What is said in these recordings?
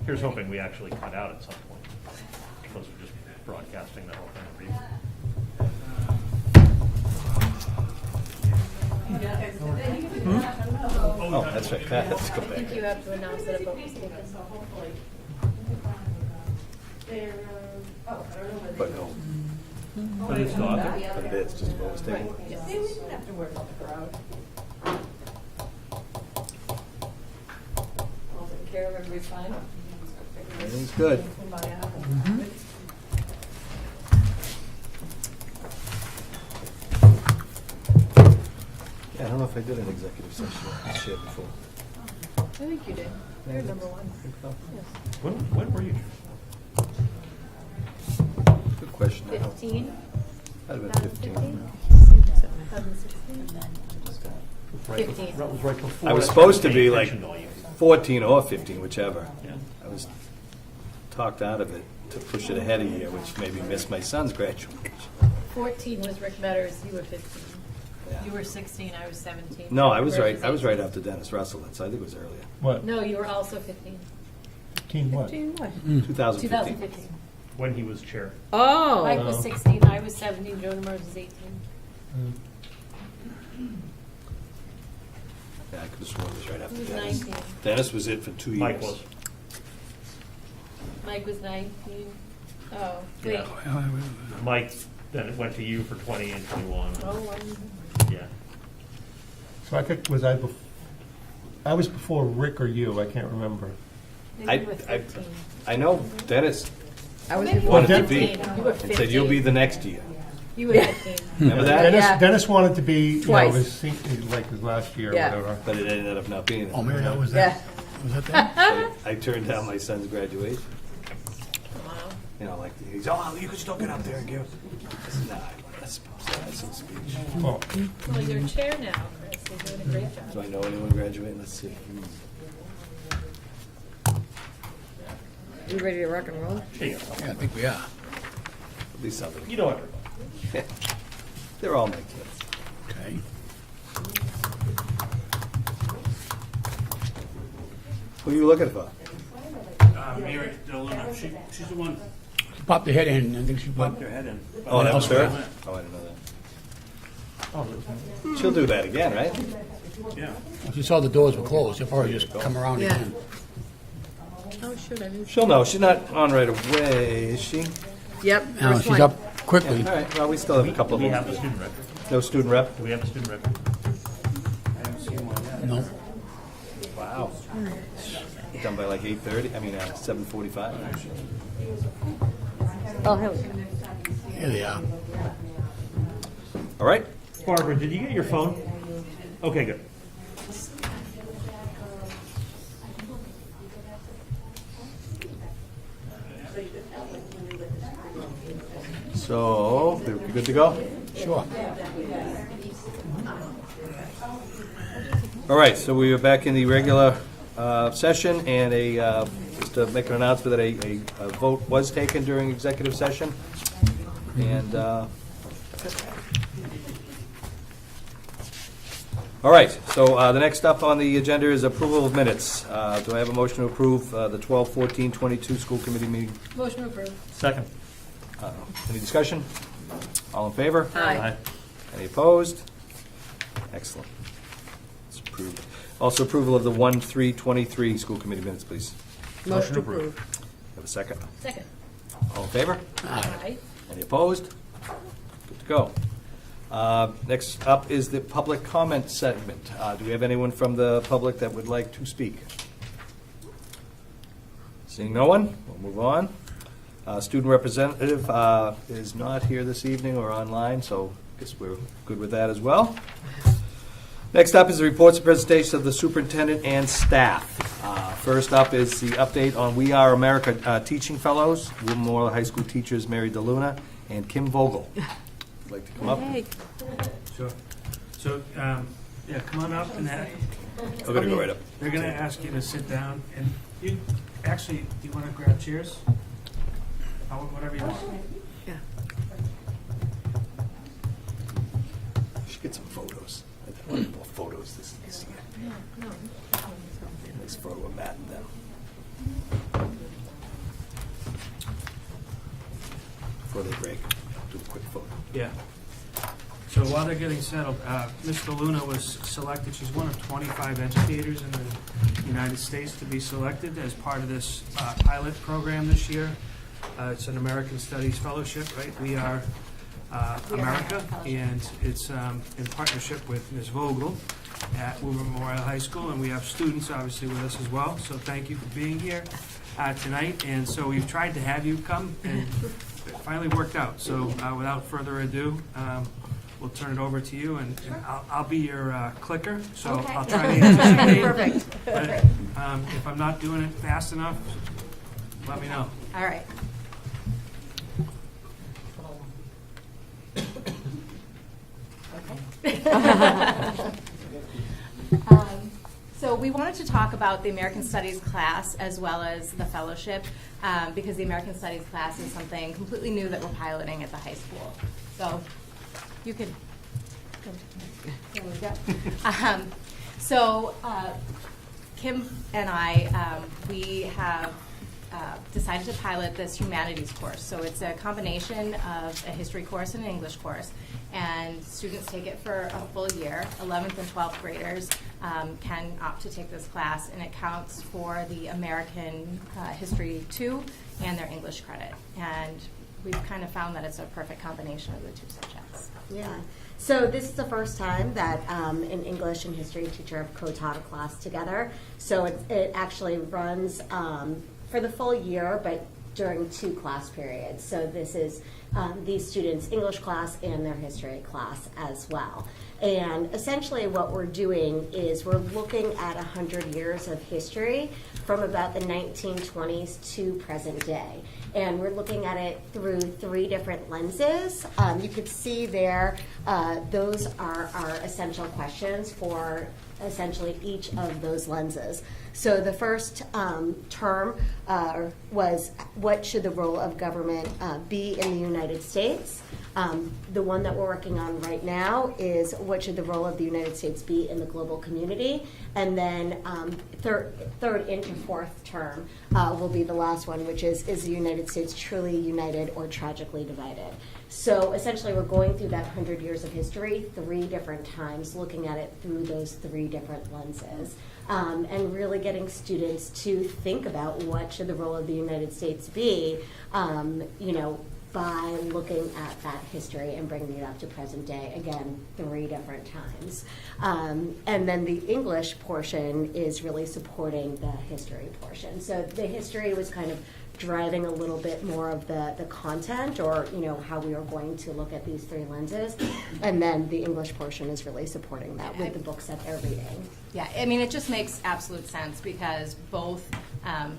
Here's hoping we actually cut out at some point, opposed to just broadcasting the whole thing. Oh, that's right. Let's go I think back. you have to announce that a vote was taken. But no, But it's not. but it is just what was taken. See, we didn't have to worry about the crowd. All taken care of, everybody's fine? Everything's good. Yeah, I don't know if I did an executive session this year before. I think you did. You're number one. Yes. When were you? Good question. 15? I'd have been 15. 2016? Right 15. That was right before. I was I supposed to started be paying like attention to all you. 14 or 15, whichever. Yeah. I was talked out of it to push it ahead a year, which made me miss my son's graduation. 14 was Rick Metters, you were 15. Yeah. You were 16, I was 17. No, I was right. Rick I was right after Dennis Russell, so I think it was earlier. What? No, you were also 15. 15 what? 2015. 2015. When he was chair. Oh. Mike was 16, I was 17, Joe Demers was 18. Yeah, I could have sworn it was right after He was Dennis. 19. Dennis was it for 2 years. Mike was. Mike was 19. Oh, wait. Yeah. Mike, then it went to you for 20 and 21. Oh, Yeah. So I think, I was before Rick or you, I can't remember. maybe you were 15. I know Dennis I was Maybe you before. were wanted to be 15. You were and said, "You'll be the next year." You were 15. Remember that? Yeah. Dennis wanted to be, you know, Twice. like his last year or Yeah. whatever. But it ended up not being. Oh, maybe that was Yeah. that. Was that that? I turned down my son's graduation. Wow. You know, like he's, oh, you could still get up there and give. I said, nah, I'm supposed to have some speech. Well, Well, you're chair now, Chris. You're doing a great Do job. I know anyone graduating? Let's see. You ready to rock and roll? There you go. Yeah, I think we are. At least something. You know everybody. They're all my kids. Okay. Who are you looking for? Mary Deluna, she's the one She popped her head in. I think she popped popped her head in. Oh, that was her? Elsewhere. Oh, I didn't know that. She'll do that again, right? Yeah. She saw the doors were closed. She'll probably just come around Yeah. again. Oh, shoot, I didn't. She'll know. She's not on right away, is she? Yep. No, first she's one. up quickly. All right. Well, we still have a couple of We have the them. student rep. No student rep? Do we have a student rep? I haven't seen one yet. No. Wow. Done by like 8:30. I mean, 7:45. Oh, here we go. Here they are. All right. Barbara, did you get your phone? Okay, good. So, they're good to go? Sure. All right, so we are back in the regular session, and just to make an announcement that a vote was taken during executive session. And, all right, so the next up on the agenda is approval of minutes. Do I have a motion to approve the 12/14/22 school committee meeting? Motion approved. Second. Any discussion? All in favor? Aye. Any opposed? Excellent. It's approved. Also approval of the 1/3/23 school committee minutes, please. Motion approved. Have a second? Second. All in favor? Aye. Any opposed? Good to go. Next up is the public comment segment. Do we have anyone from the public that would like to speak? Seeing no one, we'll move on. Student representative is not here this evening or online, so I guess we're good with that as well. Next up is the reports and presentations of the superintendent and staff. First up is the update on We Are America Teaching Fellows, Woburn Memorial High School teachers Mary DeLuna and Kim Vogel. Would like to come up? Hey. Sure. So, yeah, come on up and We're going to go right up. they're gonna ask you to sit down and you, actually, do you wanna grab chairs? Whatever you want. Yeah. We should get some photos. I want more photos this year. Nice photo of Matt and them. before they break. Do a quick photo. Yeah. So while they're getting settled, Ms. Luna was selected, she's one of 25 educators in the United States to be selected as part of this pilot program this year. It's an American Studies Fellowship, right? We Are America, and it's in partnership with Ms. Vogel at Woburn Memorial High School, and we have students obviously with us as well, so thank you for being here tonight. And so we've tried to have you come, and it finally worked out. So without further ado, we'll turn it over to you, and I'll be your clicker, so Okay. I'll try to anticipate. Perfect. But if I'm not doing it fast enough, let me know. All right. So we wanted to talk about the American Studies class as well as the fellowship, because the American Studies class is something completely new that we're piloting at the high school. So you could, there we go. So Kim and I, we have decided to pilot this humanities course. So it's a combination of a history course and an English course. And students take it for a full year. 11th and 12th graders can opt to take this class, and it counts for the American History 2 and their English credit. And we've kind of found that it's a perfect combination of the two subjects. Yeah. So this is the first time that an English and history teacher have co-taught a class together. So it actually runs for the full year, but during 2 class periods. So this is these students' English class and their history class as well. And essentially what we're doing is we're looking at 100 years of history from about the 1920s to present day. And we're looking at it through 3 different lenses. You could see there, those are our essential questions for essentially each of those lenses. So the first term was, what should the role of government be in the United States? The one that we're working on right now is, what should the role of the United States be in the global community? And then third into fourth term will be the last one, which is the United States truly united or tragically divided? So essentially we're going through that 100 years of history 3 different times, looking at it through those 3 different lenses. And really getting students to think about what should the role of the United States be, by looking at that history and bringing it up to present day, again, 3 different times. And then the English portion is really supporting the history portion. So the history was kind of driving a little bit more of the content, or how we are going to look at these 3 lenses. And then the English portion is really supporting that with the books that they're reading. Yeah, I mean, it just makes absolute sense because both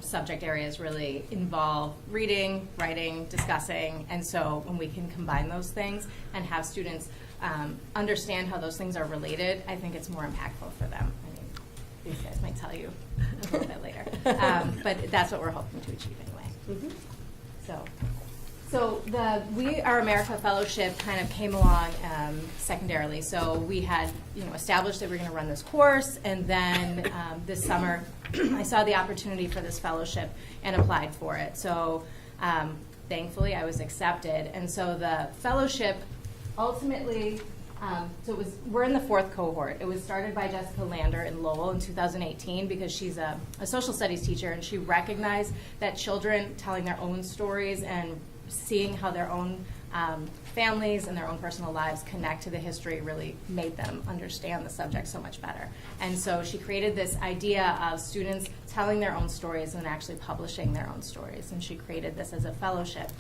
subject areas really involve reading, writing, discussing, and so when we can combine those things and have students understand how those things are related, I think it's more impactful for them. I mean, these guys might tell you a little bit later, but that's what we're hoping to achieve anyway. Mm-hmm. So the We Are America Fellowship kind of came along secondarily. So we had established that we were going to run this course, and then this summer I saw the opportunity for this fellowship and applied for it. So thankfully I was accepted, and so the fellowship ultimately, we're in the 4th cohort. It was started by Jessica Lander in Lowell in 2018 because she's a social studies teacher, and she recognized that children telling their own stories and seeing how their own families and their own personal lives connect to the history really made them understand the subject so much better. And so she created this idea of students telling their own stories and actually publishing their own stories, and she created this as a fellowship.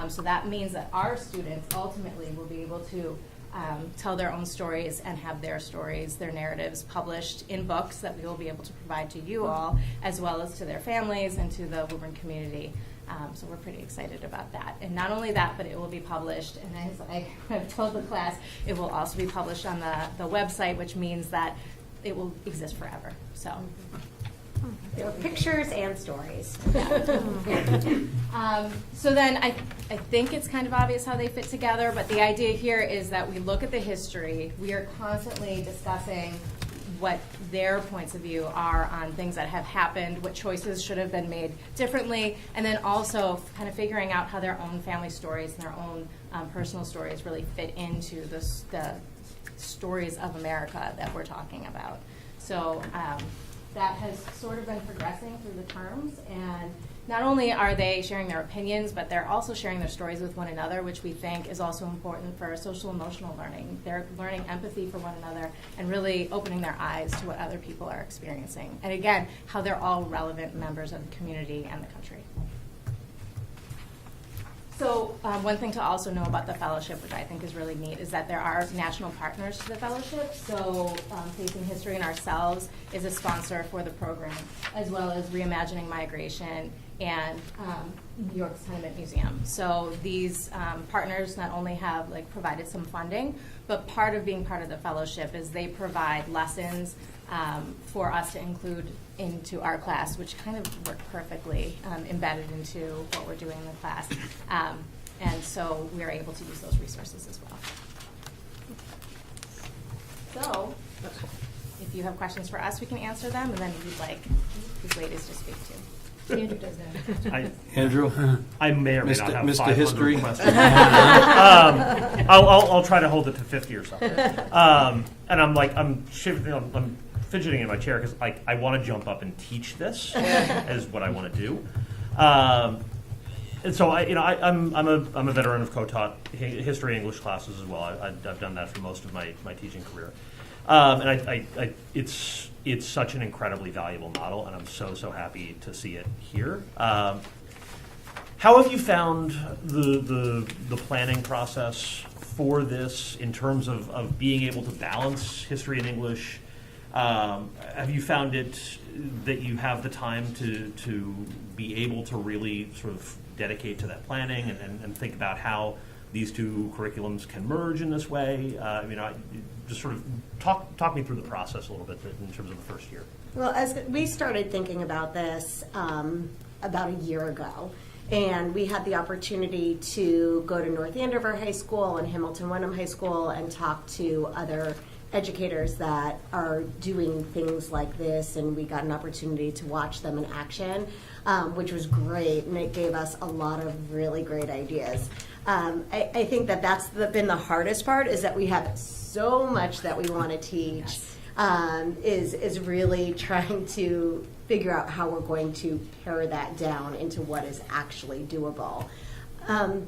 So that means that our students ultimately will be able to tell their own stories and have their stories, their narratives published in books that we will be able to provide to you all, as well as to their families and to the Woburn community. So we're pretty excited about that. And not only that, but it will be published, and as I have told the class, it will also be published on the website, which means that it will exist forever. So. There are pictures and stories. So then I think it's kind of obvious how they fit together, but the idea here is that we look at the history. We are constantly discussing what their points of view are on things that have happened, what choices should have been made differently, and then also kind of figuring out how their own family stories and their own personal stories really fit into the stories of America that we're talking about. So that has sort of been progressing through the terms, and not only are they sharing their opinions, but they're also sharing their stories with one another, which we think is also important for social emotional learning. They're learning empathy for one another and really opening their eyes to what other people are experiencing. And again, how they're all relevant members of the community and the country. So one thing to also know about the fellowship, which I think is really neat, is that there are national partners to the fellowship. So Facing History and ourselves is a sponsor for the program, as well as Reimagining Migration and New York's Tenement Museum. So these partners not only have provided some funding, but part of being part of the fellowship is they provide lessons for us to include into our class, which kind of work perfectly embedded into what we're doing in the class. And so we're able to use those resources as well. So if you have questions for us, we can answer them, and then if you'd like these ladies to speak to. Andrew does that. Andrew? I may or may not have Mr. 500 History. questions. I'll try to hold it to 50 or something. And I'm fidgeting in my chair because I want to jump up and teach this is what I want to do. And so I'm a veteran of co-taught history English classes as well. I've done that for most of my teaching career. And it's such an incredibly valuable model, and I'm so happy to see it here. How have you found the planning process for this in terms of being able to balance history and English? Have you found it that you have the time to be able to really sort of dedicate to that planning and think about how these two curriculums can merge in this way? Just sort of talk me through the process a little bit in terms of the first year. Well, as we started thinking about this about a year ago, and we had the opportunity to go to North Andover High School and Hamilton Wenham High School and talk to other educators that are doing things like this, and we got an opportunity to watch them in action, which was great, and it gave us a lot of really great ideas. I think that's been the hardest part, is that we have so much that we want to teach. Is really trying to figure out how we're going to pare that down into what is actually doable.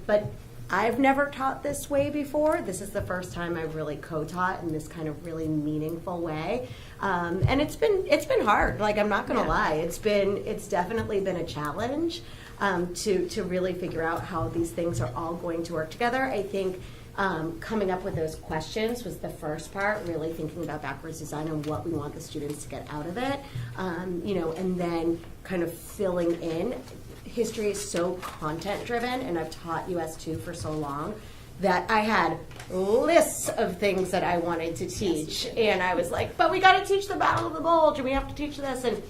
But I've never taught this way before. This is the first time I've really co-taught in this kind of really meaningful way. And it's been hard. I'm not going to lie. It's definitely been a challenge to really figure out how these things are all going to work together. I think coming up with those questions was the first part, really thinking about backwards design and what we want the students to get out of it, and then kind of filling in. History is so content driven, and I've taught US 2 for so long that I had lists of things that I wanted to teach, and I was like, but we got to teach the Battle of the Bulge, and we have to teach this, and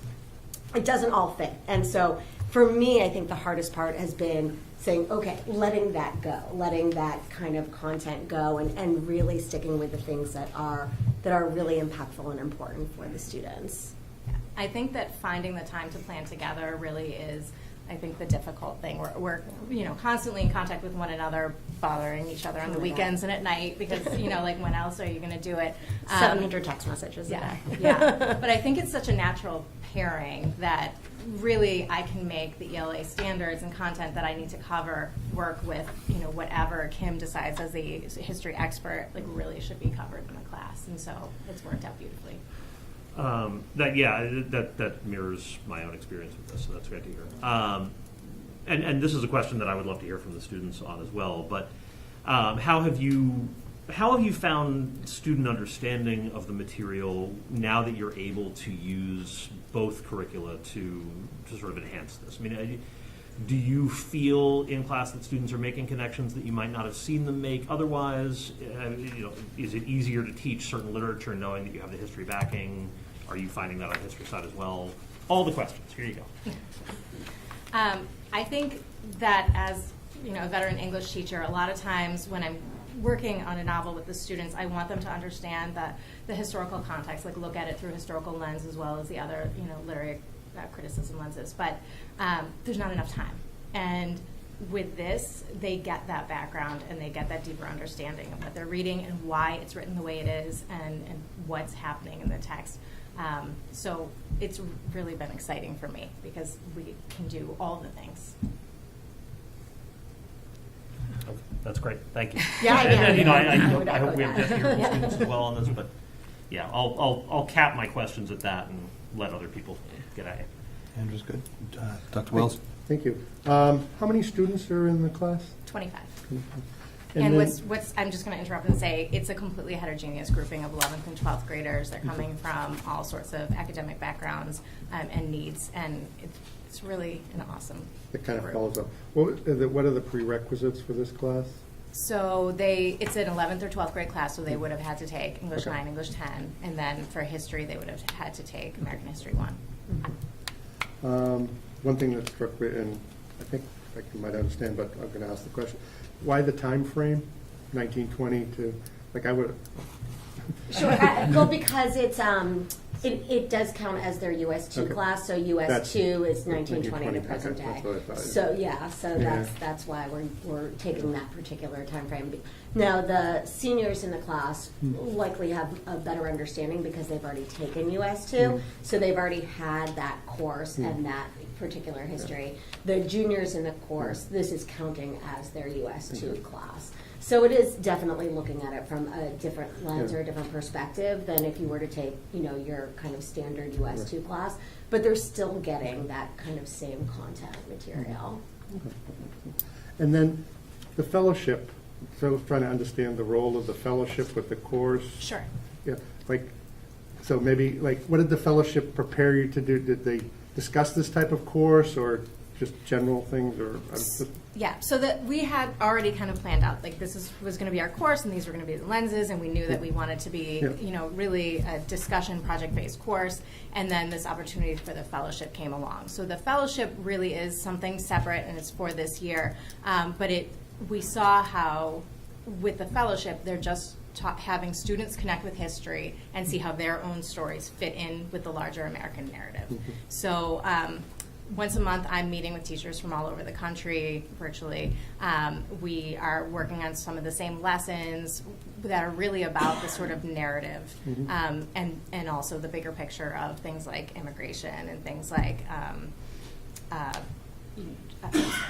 it doesn't all fit. And so for me, I think the hardest part has been saying, okay, letting that go, letting that kind of content go, and really sticking with the things that are really impactful and important for the students. I think that finding the time to plan together really is, I think, the difficult thing. We're constantly in contact with one another, bothering each other on the weekends and at night because, when else are you going to do it? 700 text messages a day. Yeah. But I think it's such a natural pairing that really I can make the ELA standards and content that I need to cover work with, whatever Kim decides as the history expert, really should be covered in the class. And so it's worked out beautifully. That mirrors my own experience with this, so that's great to hear. And this is a question that I would love to hear from the students on as well. But how have you found student understanding of the material now that you're able to use both curricula to sort of enhance this? I mean, do you feel in class that students are making connections that you might not have seen them make otherwise? Is it easier to teach certain literature knowing that you have the history backing? Are you finding that on the history side as well? All the questions. Here you go. I think that as a veteran English teacher, a lot of times when I'm working on a novel with the students, I want them to understand the historical context, like look at it through a historical lens as well as the other, literary criticism lenses. But there's not enough time. And with this, they get that background and they get that deeper understanding of what they're reading and why it's written the way it is and what's happening in the text. So it's really been exciting for me because we can do all the things. Okay, that's great, thank you. Yeah, And, yeah. I hope we have Yeah. your students as well on this, but yeah, I'll cap my questions at that and let other people get at it. Andrew's good. Dr. Wells? Thank you. How many students are in the class? 25. And And then- what's I'm just going to interrupt and say it's a completely heterogeneous grouping of 11th and 12th graders. They're coming from all sorts of academic backgrounds and needs, and it's really an awesome That kind of group. follows up. What are the prerequisites for this class? So it's an 11th or 12th grade class, so they would have had to take English Okay. 9, English 10, and then for history they would have had to take American History 1. One thing that struck me, and I think I might understand, but I'm going to ask the question. Why the time frame, 1920 to, like I would, Sure. Well, because it's it does count as their US2 Okay. class, so That's- US2 is 1920 to 1920, present okay, day. that's what I thought, yeah. So yeah, so Yeah. that's why we're taking that particular time frame. Now the seniors in the class likely have a better understanding because they've already taken US2, so they've already had that course and that particular history. The juniors in the course, this is counting as their US2 class. So it is definitely looking at it from a different lens Yeah. or a different perspective than if you were to take, your kind of standard US2 class, but they're still getting that kind of same content material. and then the fellowship. So I was trying to understand the role of the fellowship with the course. Sure. Yeah, so maybe, what did the fellowship prepare you to do? Did they discuss this type of course or just general things or? Yeah, so that we had already kind of planned out, like this was going to be our course and these were going to be the lenses, and we knew that we wanted to be, Yeah. really a discussion project-based course, and then this opportunity for the fellowship came along. So the fellowship really is something separate and it's for this year, but we saw how with the fellowship, they're just having students connect with history and see how their own stories fit in with the larger American narrative. So once a month, I'm meeting with teachers from all over the country virtually. We are working on some of the same lessons that are really about the sort of narrative and also the bigger picture of things like immigration and things like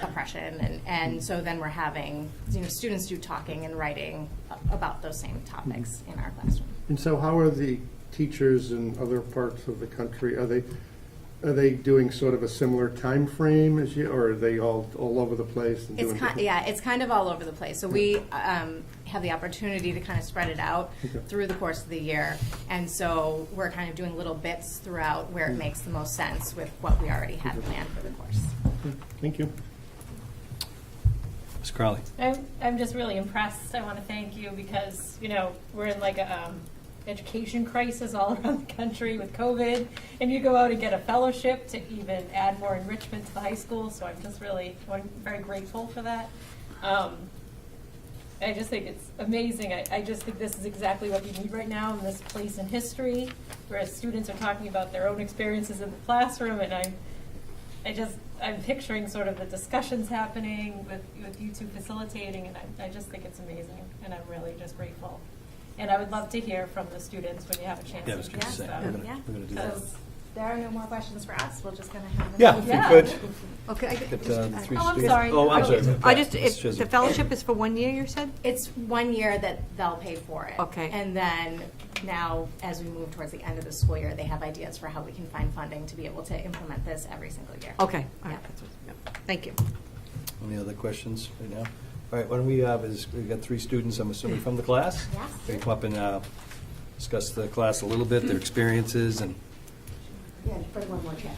oppression. And so then we're having students do talking and writing about those same topics in our classroom. And so how are the teachers in other parts of the country, are they doing sort of a similar time frame as you, or are they all over the place? And doing different- It's kind of all over the place. So we have the opportunity to kind of spread it out through the course of the year. And so we're kind of doing little bits throughout where it makes the most sense with what we already had planned for the course. Thank you. Ms. Crowley? I'm just really impressed. I want to thank you because, we're in like a education crisis all around the country with COVID, and you go out and get a fellowship to even add more enrichment to the high school, so I'm very grateful for that. I just think it's amazing. I just think this is exactly what we need right now in this place in history, where students are talking about their own experiences in the classroom, and I'm picturing sort of the discussions happening with you two facilitating, and I just think it's amazing, and I'm really just grateful. And I would love to hear from the students when you have a chance Yeah, I was to going to do say, so. we're going to do that. So there are no more questions for us. We're just going to have them. Yeah, if Yeah. you could. Okay. Get, three Oh, I'm students. sorry. Oh, I'm sorry. The fellowship is for 1 year, you said? It's 1 year that they'll pay for it. Okay. And then now, as we move towards the end of the school year, they have ideas for how we can find funding to be able to implement this every single year. Okay, all Yeah. right. That's what- Thank you. Any other questions right now? All right, why don't we've got 3 students, I'm assuming, from the class? Yes. They come up and discuss the class a little bit, their experiences, and Yeah, bring one more chair.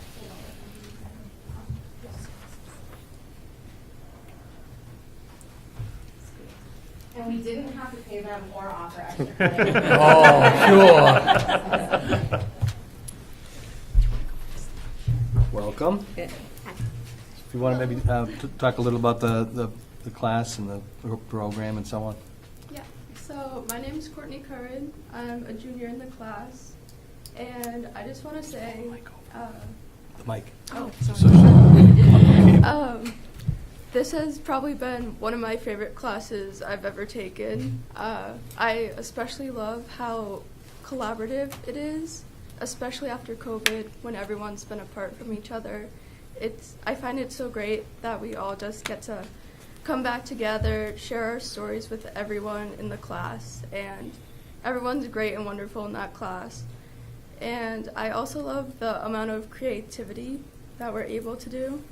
And we didn't have to pay them or offer extra credit. Oh, sure. welcome. If you want to maybe talk a little about the class and the program and so on. Yeah, my name is Courtney Curran. I'm a junior in the class, and I just want to say, The mic. oh, sorry. This has probably been one of my favorite classes I've ever taken. I especially love how collaborative it is, especially after COVID, when everyone's been apart from each other. I find it so great that we all just get to come back together, share our stories with everyone in the class, and everyone's great and wonderful in that class. And I also love the amount of creativity that we're able to do.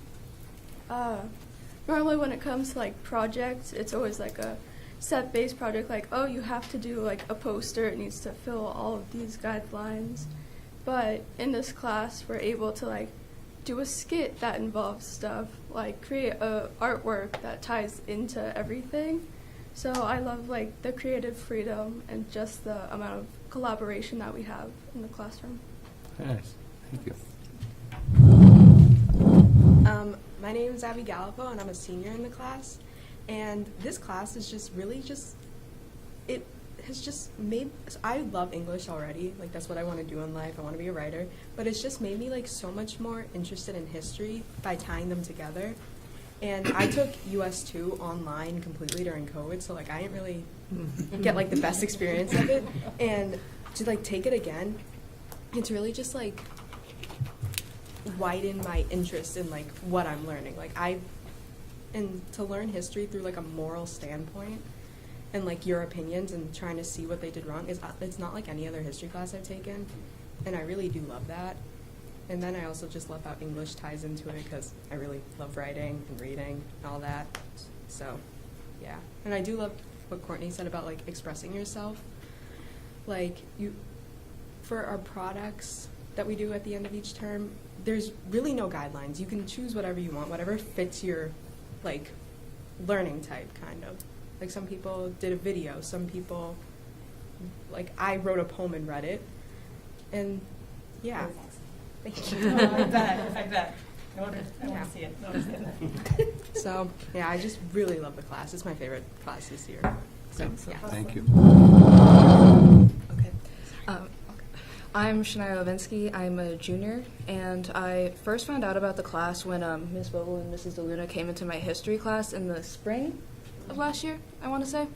Normally when it comes to like projects, it's always like a set-based project, like, oh, you have to do like a poster, it needs to fill all of these guidelines. But in this class, we're able to like do a skit that involves stuff, like create a artwork that ties into everything. So I love like the creative freedom and just the amount of collaboration that we have in the classroom. Nice. Thank you. My name is Abby Gallipo, and I'm a senior in the class. And this class is just really it has just made, I love English already, like that's what I want to do in life, I want to be a writer, but it's just made me like so much more interested in history by tying them together. And I took US 2 online completely during COVID, so like I didn't really get like the best experience of it. And to like take it again, it's really just like widen my interest in like what I'm learning. And to learn history through like a moral standpoint and like your opinions and trying to see what they did wrong it's not like any other history class I've taken, and I really do love that. And then I also just love how English ties into it because I really love writing and reading and all that. So yeah, and I do love what Courtney said about like expressing yourself. Like for our products that we do at the end of each term, there's really no guidelines. You can choose whatever you want, whatever fits your like learning type, kind of. Like some people did a video, some people, like I wrote a poem and read it, and yeah. Thank you. Oh, I bet. I want to see it. So yeah, I just really love the class. It's my favorite class this year. So yeah. Thank you. Okay. I'm Shania Levinsky. I'm a junior, and I first found out about the class when Ms. Vogel and Mrs. DeLuna came into my history class in the spring of last year, I want to say.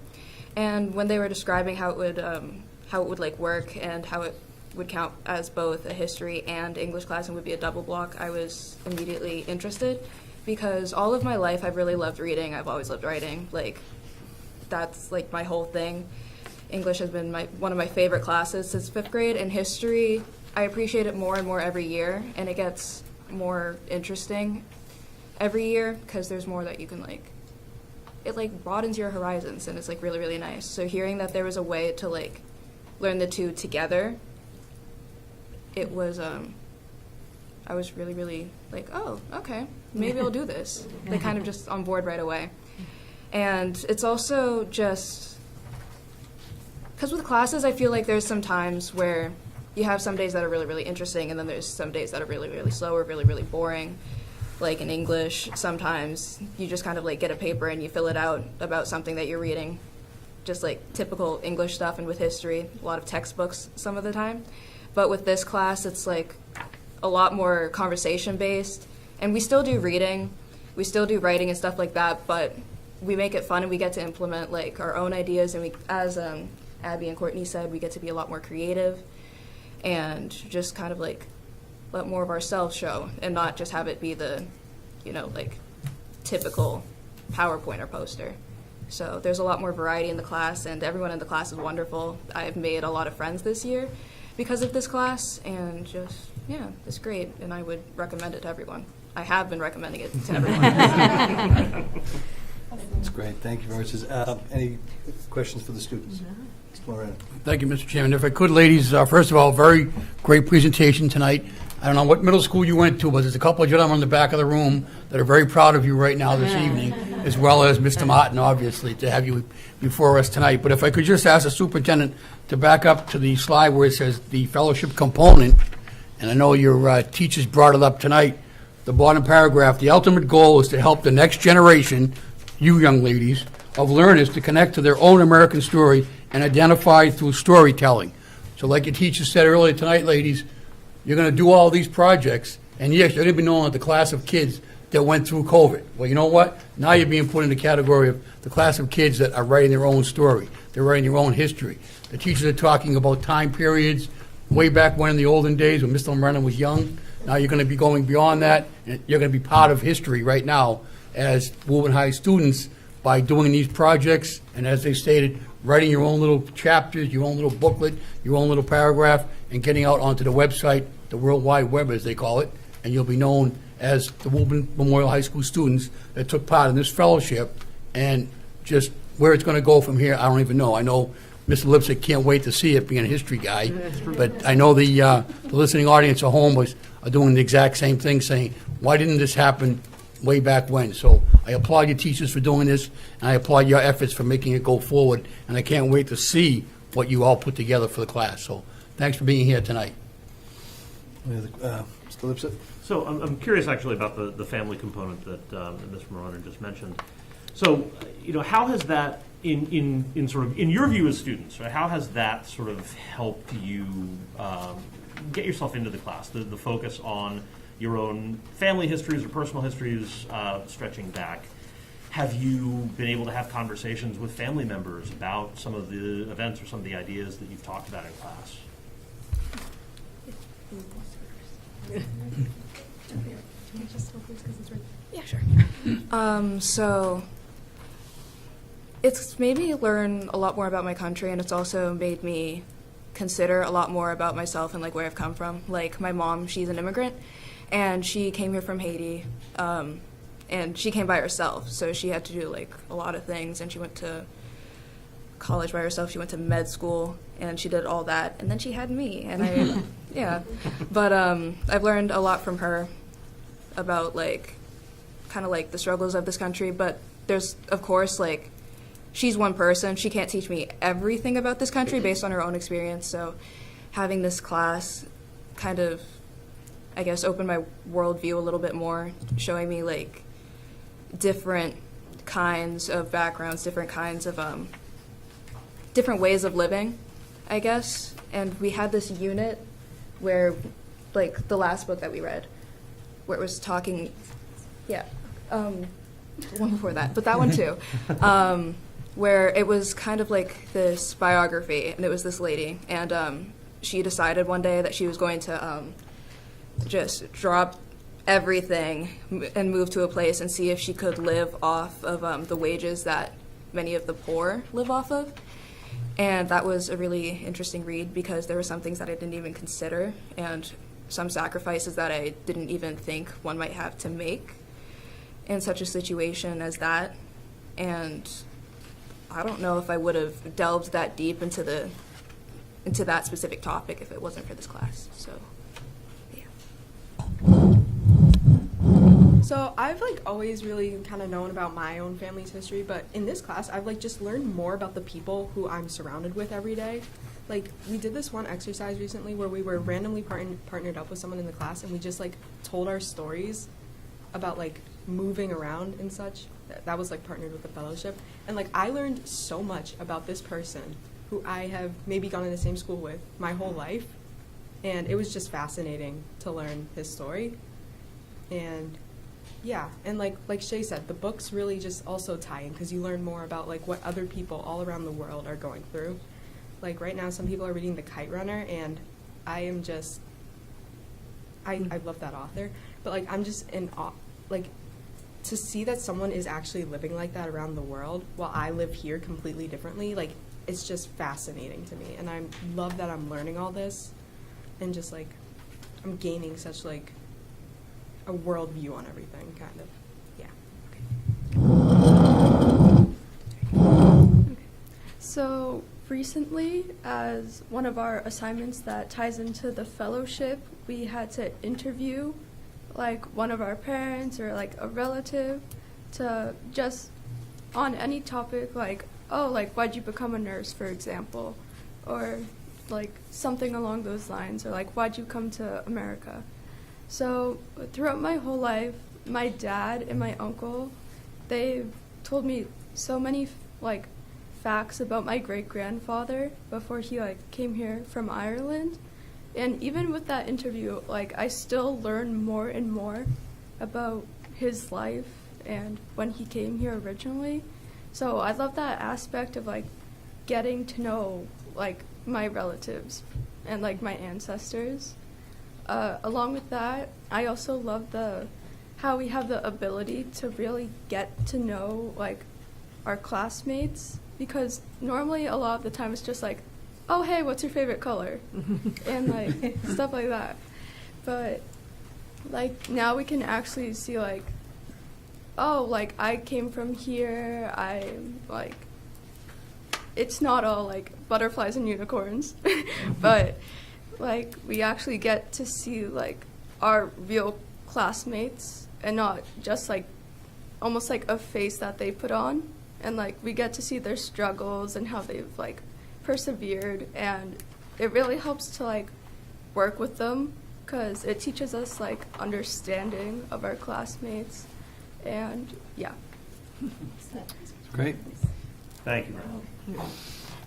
And when they were describing how it would like work and how it would count as both a history and English class and would be a double block, I was immediately interested because all of my life I've really loved reading. I've always loved writing. Like that's like my whole thing. English has been one of my favorite classes since 5th grade, and history, I appreciate it more and more every year, and it gets more interesting every year because there's more that you can like, it like broadens your horizons, and it's like really, really nice. So hearing that there was a way to like learn the two together, it was, I was really, really like, oh, okay, maybe I'll do this. Like kind of just on board right away. And it's also just, because with classes, I feel like there's some times where you have some days that are really, really interesting, and then there's some days that are really, really slow or really, really boring. Like in English, sometimes you just kind of like get a paper and you fill it out about something that you're reading, just like typical English stuff, and with history, a lot of textbooks some of the time. But with this class, it's like a lot more conversation-based, and we still do reading, we still do writing and stuff like that, but we make it fun and we get to implement like our own ideas, and we, as Abby and Courtney said, we get to be a lot more creative and just kind of like let more of ourselves show and not just have it be the, you know, like typical PowerPoint or poster. So there's a lot more variety in the class, and everyone in the class is wonderful. I've made a lot of friends this year because of this class, and just, yeah, it's great, and I would recommend it to everyone. I have been recommending it to everyone. That's great. Thank you very much. Any questions for the students? Thank you, Mr. Chairman. If I could, ladies, first of all, very great presentation tonight. I don't know what middle school you went to, but there's a couple of gentlemen in the back of the room that are very proud of you right now this evening, as well as Mr. Martin, obviously, to have you before us tonight. But if I could just ask the superintendent to back up to the slide where it says the fellowship component, and I know your teachers brought it up tonight, the bottom paragraph, the ultimate goal is to help the next generation, you young ladies, of learners to connect to their own American story and identified through storytelling. So like your teacher said earlier tonight, ladies, you're going to do all these projects, and yes, you're going to be known as the class of kids that went through COVID. Well, you know what? Now you're being put in the category of the class of kids that are writing their own story. They're writing their own history. The teachers are talking about time periods way back when in the olden days when Mr. Brennan was young. Now you're going to be going beyond that, and you're going to be part of history right now as Woburn High students by doing these projects, and as they stated, writing your own little chapters, your own little booklet, your own little paragraph, and getting out onto the website, the World Wide Web as they call it, and you'll be known as the Woburn Memorial High School students that took part in this fellowship. And just where it's going to go from here, I don't even know. I know Mr. Lipsick can't wait to see it, being a history guy, but I know the listening audience at home are doing the exact same thing, saying, why didn't this happen way back when? So I applaud your teachers for doing this, and I applaud your efforts for making it go forward, and I can't wait to see what you all put together for the class. So thanks for being here tonight. Mr. Lipsick? So I'm curious actually about the family component that Mr. Marauder just mentioned. So, how has that, in sort of, in your view as students, right, how has that sort of helped you get yourself into the class, the focus on your own family histories or personal histories stretching back? Have you been able to have conversations with family members about some of the events or some of the ideas that you've talked about in class? Yeah, sure. So it's made me learn a lot more about my country, and it's also made me consider a lot more about myself and like where I've come from. Like my mom, she's an immigrant, and she came here from Haiti, and she came by herself, so she had to do like a lot of things, and she went to college by herself, she went to med school, and she did all that, and then she had me, and I, yeah. But I've learned a lot from her about like, kind of like the struggles of this country, but there's, of course, like, she's one person, she can't teach me everything about this country based on her own experience, so having this class kind of, I guess, opened my worldview a little bit more, showing me like different kinds of backgrounds, different kinds of different ways of living, I guess. And we had this unit where, like, the last book that we read, where it was talking, yeah, the one before that, but that one too, where it was kind of like this biography, and it was this lady, and she decided one day that she was going to just drop everything and move to a place and see if she could live off of the wages that many of the poor live off of. And that was a really interesting read because there were some things that I didn't even consider and some sacrifices that I didn't even think one might have to make in such a situation as that. And I don't know if I would have delved that deep into that specific topic if it wasn't for this class. So, yeah. So I've like always really kind of known about my own family's history, but in this class I've like just learned more about the people who I'm surrounded with every day. Like we did this one exercise recently where we were randomly partnered up with someone in the class, and we just like told our stories about like moving around and such. That was like partnered with the fellowship, and like I learned so much about this person who I have maybe gone to the same school with my whole life, and it was just fascinating to learn his story. And yeah, and like Shay said, the books really just also tie in because you learn more about like what other people all around the world are going through. Like right now, some people are reading The Kite Runner, and I am just, I love that author, but like I'm just in awe, like to see that someone is actually living like that around the world while I live here completely differently, like it's just fascinating to me, and I love that I'm learning all this, and just like I'm gaining such like a world view on everything, kind of. Yeah. Okay. So recently, as one of our assignments that ties into the fellowship, we had to interview like one of our parents or like a relative to just on any topic, like, oh, like why'd you become a nurse, for example, or like something along those lines, or like why'd you come to America. So throughout my whole life, my dad and my uncle, they've told me so many like facts about my great-grandfather before he like came here from Ireland. And even with that interview, like I still learn more and more about his life and when he came here originally. So I love that aspect of like getting to know like my relatives and like my ancestors. Along with that, I also love how we have the ability to really get to know like our classmates, because normally a lot of the time it's just like, oh hey, what's your favorite color? And like stuff like that. But like now we can actually see like, oh, like I came from here, I'm like, it's not all like butterflies and unicorns, but like we actually get to see like our real classmates and not just like almost like a face that they put on, and like we get to see their struggles and how they've like persevered, and it really helps to like work with them because it teaches us like understanding of our classmates. And yeah. Great. Thank you.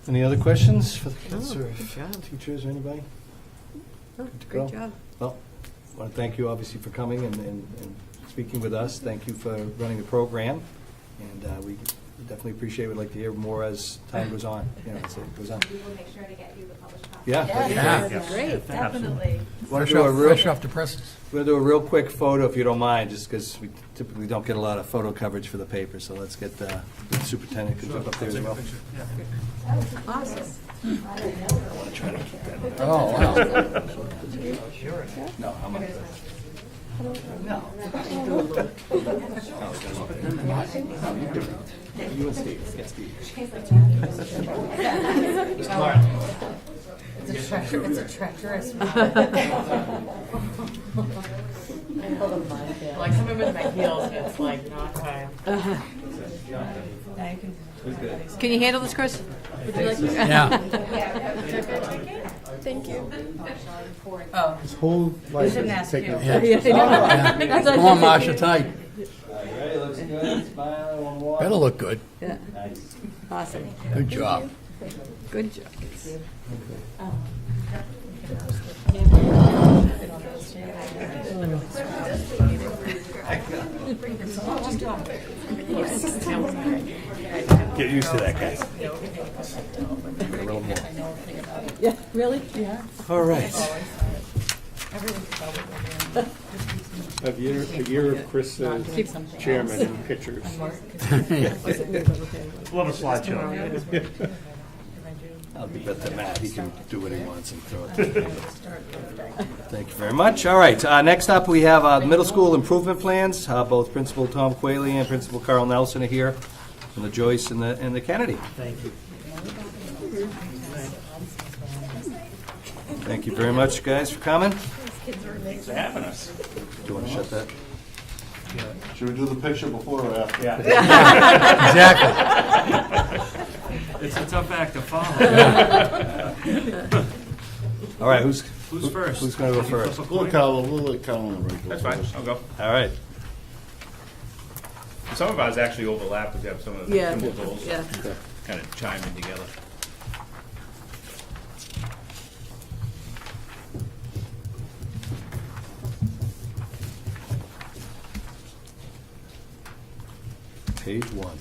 Any other questions for the kids or teachers or anybody? Good to go? Great job. Well, I want to thank you obviously for coming and speaking with us. Thank you for running the program. And we definitely appreciate it. We'd like to hear more as time goes on. You know, as it goes on. We will make sure to get you the published copy. Yeah. Yes, great. Definitely. Fresh off the presses. We're going to do a real quick photo, if you don't mind, just because we typically don't get a lot of photo coverage for the paper. So let's get the superintendent can jump up there as well. Awesome. Oh, wow. No, I'm not. No. You and Steve. Get Steve. It's a treacherous Like, come over to my heels, and it's like not time. Can you handle this, Chris? Would you like to? Yeah. Thank you. Oh, His whole life is taken. Yeah. Come on, Marcia, tonight. Ready? Looks good. Smile. One more. Better look good. Yeah. Nice. Awesome. Good job. Good job. Get used to that, guys. A little more. Yeah, really? Yeah. All right. A year of Chris as chairman and pictures. Love a slideshow. I'll be bet that Matt, he can do what he wants and throw it. Thank you very much. All right, next up we have middle school improvement plans. Both Principal Tom Quayle and Principal Carl Nelson are here, and the Joyce and the Kennedy. Thank you. Thank you very much, guys, for coming. Thanks for having us. Do you want to shut that? Should we do the picture before or after? Yeah. Exactly. It's a tough act to follow. All right, who's first? Who's going to go first? We'll let Colin go. That's fine, I'll go. All right. Some of ours actually overlap, because we have some of the Yeah. symbol goals Yeah. kind of chime in together. Page 1.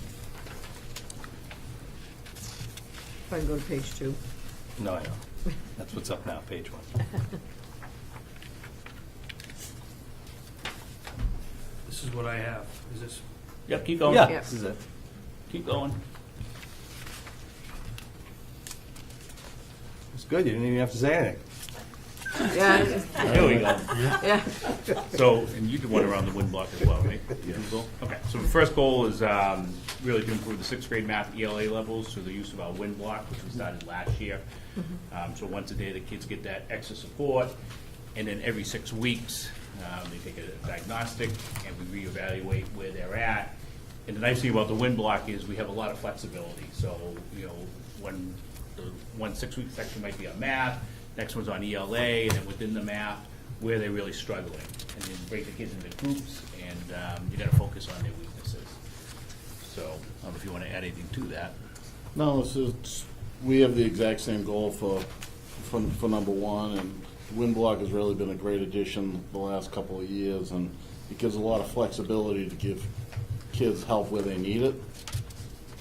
If I can go to page 2. No, I know. That's what's up now, page 1. This is what I have. Is this? Yep, keep going. Yeah, Yep. this is it. Keep going. It's good. You didn't even have to say anything. Yeah. Here we go. Yeah. So, and you did one around the wind block as well, right? Okay, so the first goal is really to improve the sixth grade math ELA levels through the use of our wind block, which we started last year. So once a day, the kids get that extra support, and then every 6 weeks, they take a diagnostic, and we reevaluate where they're at. And the nice thing about the wind block is we have a lot of flexibility. So, you know, when the 1 6-week section might be on math, next one's on ELA, and then within the math, where they're really struggling. And then break the kids into groups, and you got to focus on their weaknesses. So, I don't know if you want to add anything to that. No, we have the exact same goal for number one, and Windblock has really been a great addition the last couple of years, and it gives a lot of flexibility to give kids help where they need it.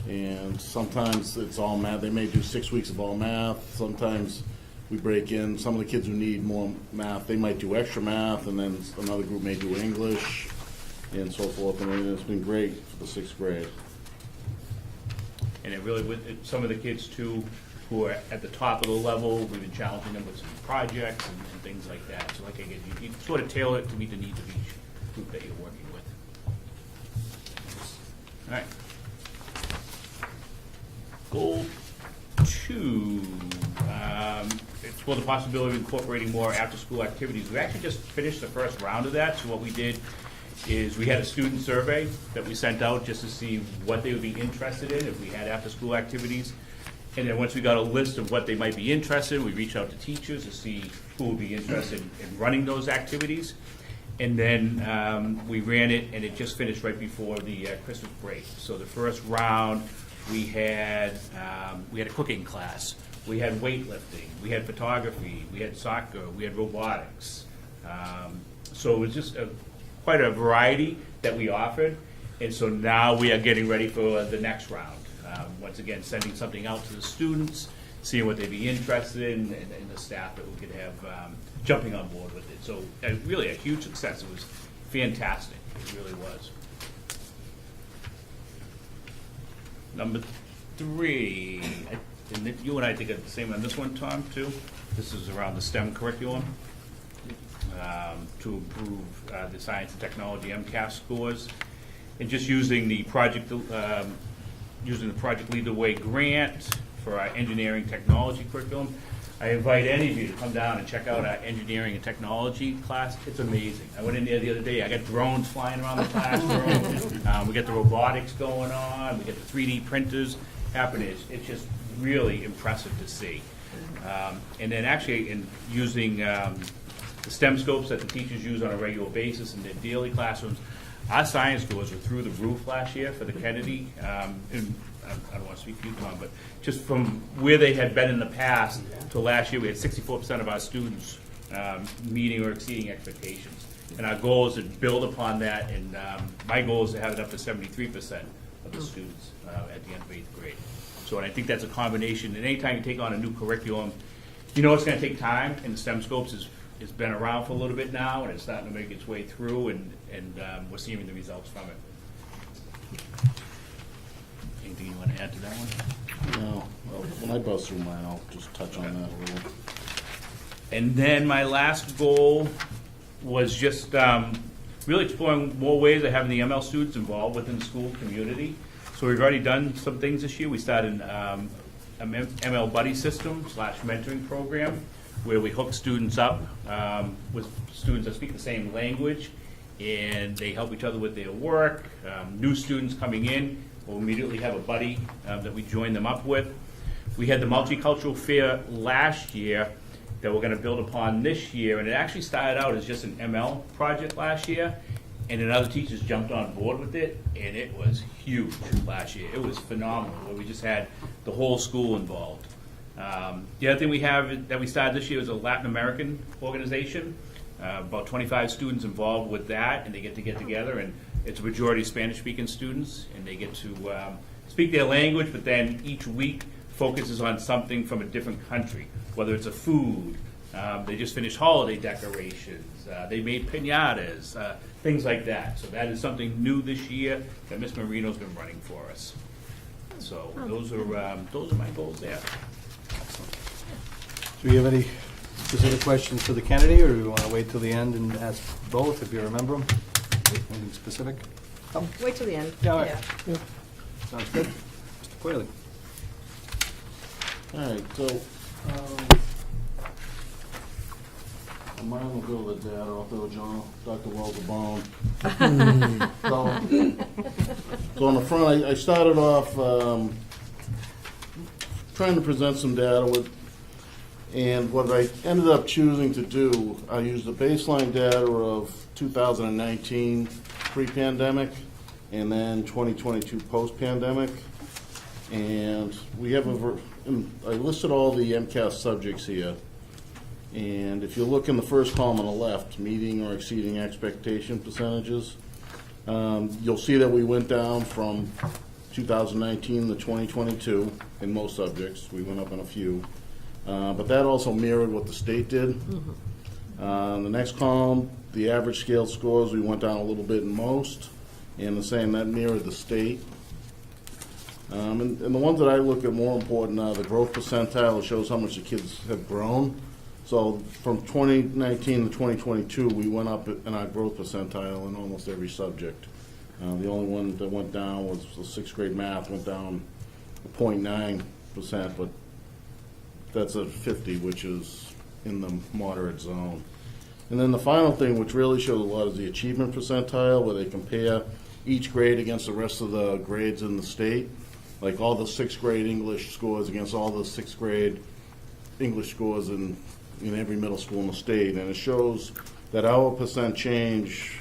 And sometimes it's all math. They may do 6 weeks of all math. Sometimes we break in some of the kids who need more math. They might do extra math, and then another group may do English, and so forth. And it's been great for the 6th grade. And it really, with some of the kids too, who are at the top of the level, we've been challenging them with some projects and things like that. So like I get, you sort of tailor it to meet the needs of each group that you're working with. All right. Goal 2, explore the possibility of incorporating more after-school activities. We actually just finished the first round of that, so what we did is we had a student survey that we sent out just to see what they would be interested in if we had after-school activities. And then once we got a list of what they might be interested in, we reached out to teachers to see who would be interested in running those activities. And then we ran it, and it just finished right before the Christmas break. So the first round, we had a cooking class, we had weightlifting, we had photography, we had soccer, we had robotics. So it was just quite a variety that we offered. And so now we are getting ready for the next round. Once again, sending something out to the students, seeing what they'd be interested in, and the staff that we could have jumping on board with it. So really a huge success. It was fantastic. It really was. Number 3, and you and I think of the same on this one, Tom, too. This is around the STEM curriculum to improve the science and technology MCAS scores, and just using the Project Lead the Way grant for our engineering technology curriculum. I invite any of you to come down and check out our engineering and technology class. It's amazing. I went in there the other day. I got drones flying around the classroom. We got the robotics going on. We got the 3D printers happening. It's just really impressive to see. And then actually in using the STEM scopes that the teachers use on a regular basis in their daily classrooms, our science scores were through the roof last year for the Kennedy. And I don't want to speak for you, Tom, but just from where they had been in the past to last year, we had 64% of our students meeting or exceeding expectations. And our goal is to build upon that, and my goal is to have it up to 73% of the students at the end of 8th grade. So and I think that's a combination. And anytime you take on a new curriculum, you know it's going to take time, and the STEM scopes has been around for a little bit now, and it's starting to make its way through, and we're seeing the results from it. Anything you want to add to that one? No. Well, when I buzz through mine, I'll just touch on that a little. And then my last goal was just really exploring more ways of having the ML students involved within the school community. So we've already done some things this year. We started an ML buddy system / mentoring program where we hook students up with students that speak the same language, and they help each other with their work. New students coming in will immediately have a buddy that we join them up with. We had the multicultural fair last year that we're going to build upon this year, and it actually started out as just an ML project last year, and then other teachers jumped on board with it, and it was huge last year. It was phenomenal, where we just had the whole school involved. The other thing we have that we started this year is a Latin American organization. About 25 students involved with that, and they get together, and it's a majority Spanish-speaking students, and they get to speak their language, but then each week focuses on something from a different country, whether it's a food, they just finished holiday decorations, they made piñatas, things like that. So that is something new this year that Ms. Marino's been running for us. So those are my goals there. Do we have any specific questions for the Kennedy, or do we want to wait till the end and ask both, if you remember them? Anything specific? Wait till the end. Yeah, all right. Yeah. Sounds good. Mr. Quayle. All right, so mine will go with the data. I'll throw John, Dr. Wells a bone. So on the front, I started off trying to present some data with. And what I ended up choosing to do, I used the baseline data of 2019 pre-pandemic and then 2022 post-pandemic. And we have I listed all the MCAS subjects here. And if you look in the first column on the left, meeting or exceeding expectation percentages, you'll see that we went down from 2019 to 2022 in most subjects. We went up in a few. But that also mirrored what the state did. The next column, the average scale scores, we went down a little bit in most. And the same, that mirrored the state. And the ones that I look at more important are the growth percentile. It shows how much the kids have grown. So from 2019 to 2022, we went up in our growth percentile in almost every subject. The only one that went down was the sixth grade math, went down 0.9%, but that's a 50, which is in the moderate zone. And then the final thing, which really shows a lot, is the achievement percentile, where they compare each grade against the rest of the grades in the state. Like all the sixth grade English scores against all the sixth grade English scores in every middle school in the state. And it shows that our percent change,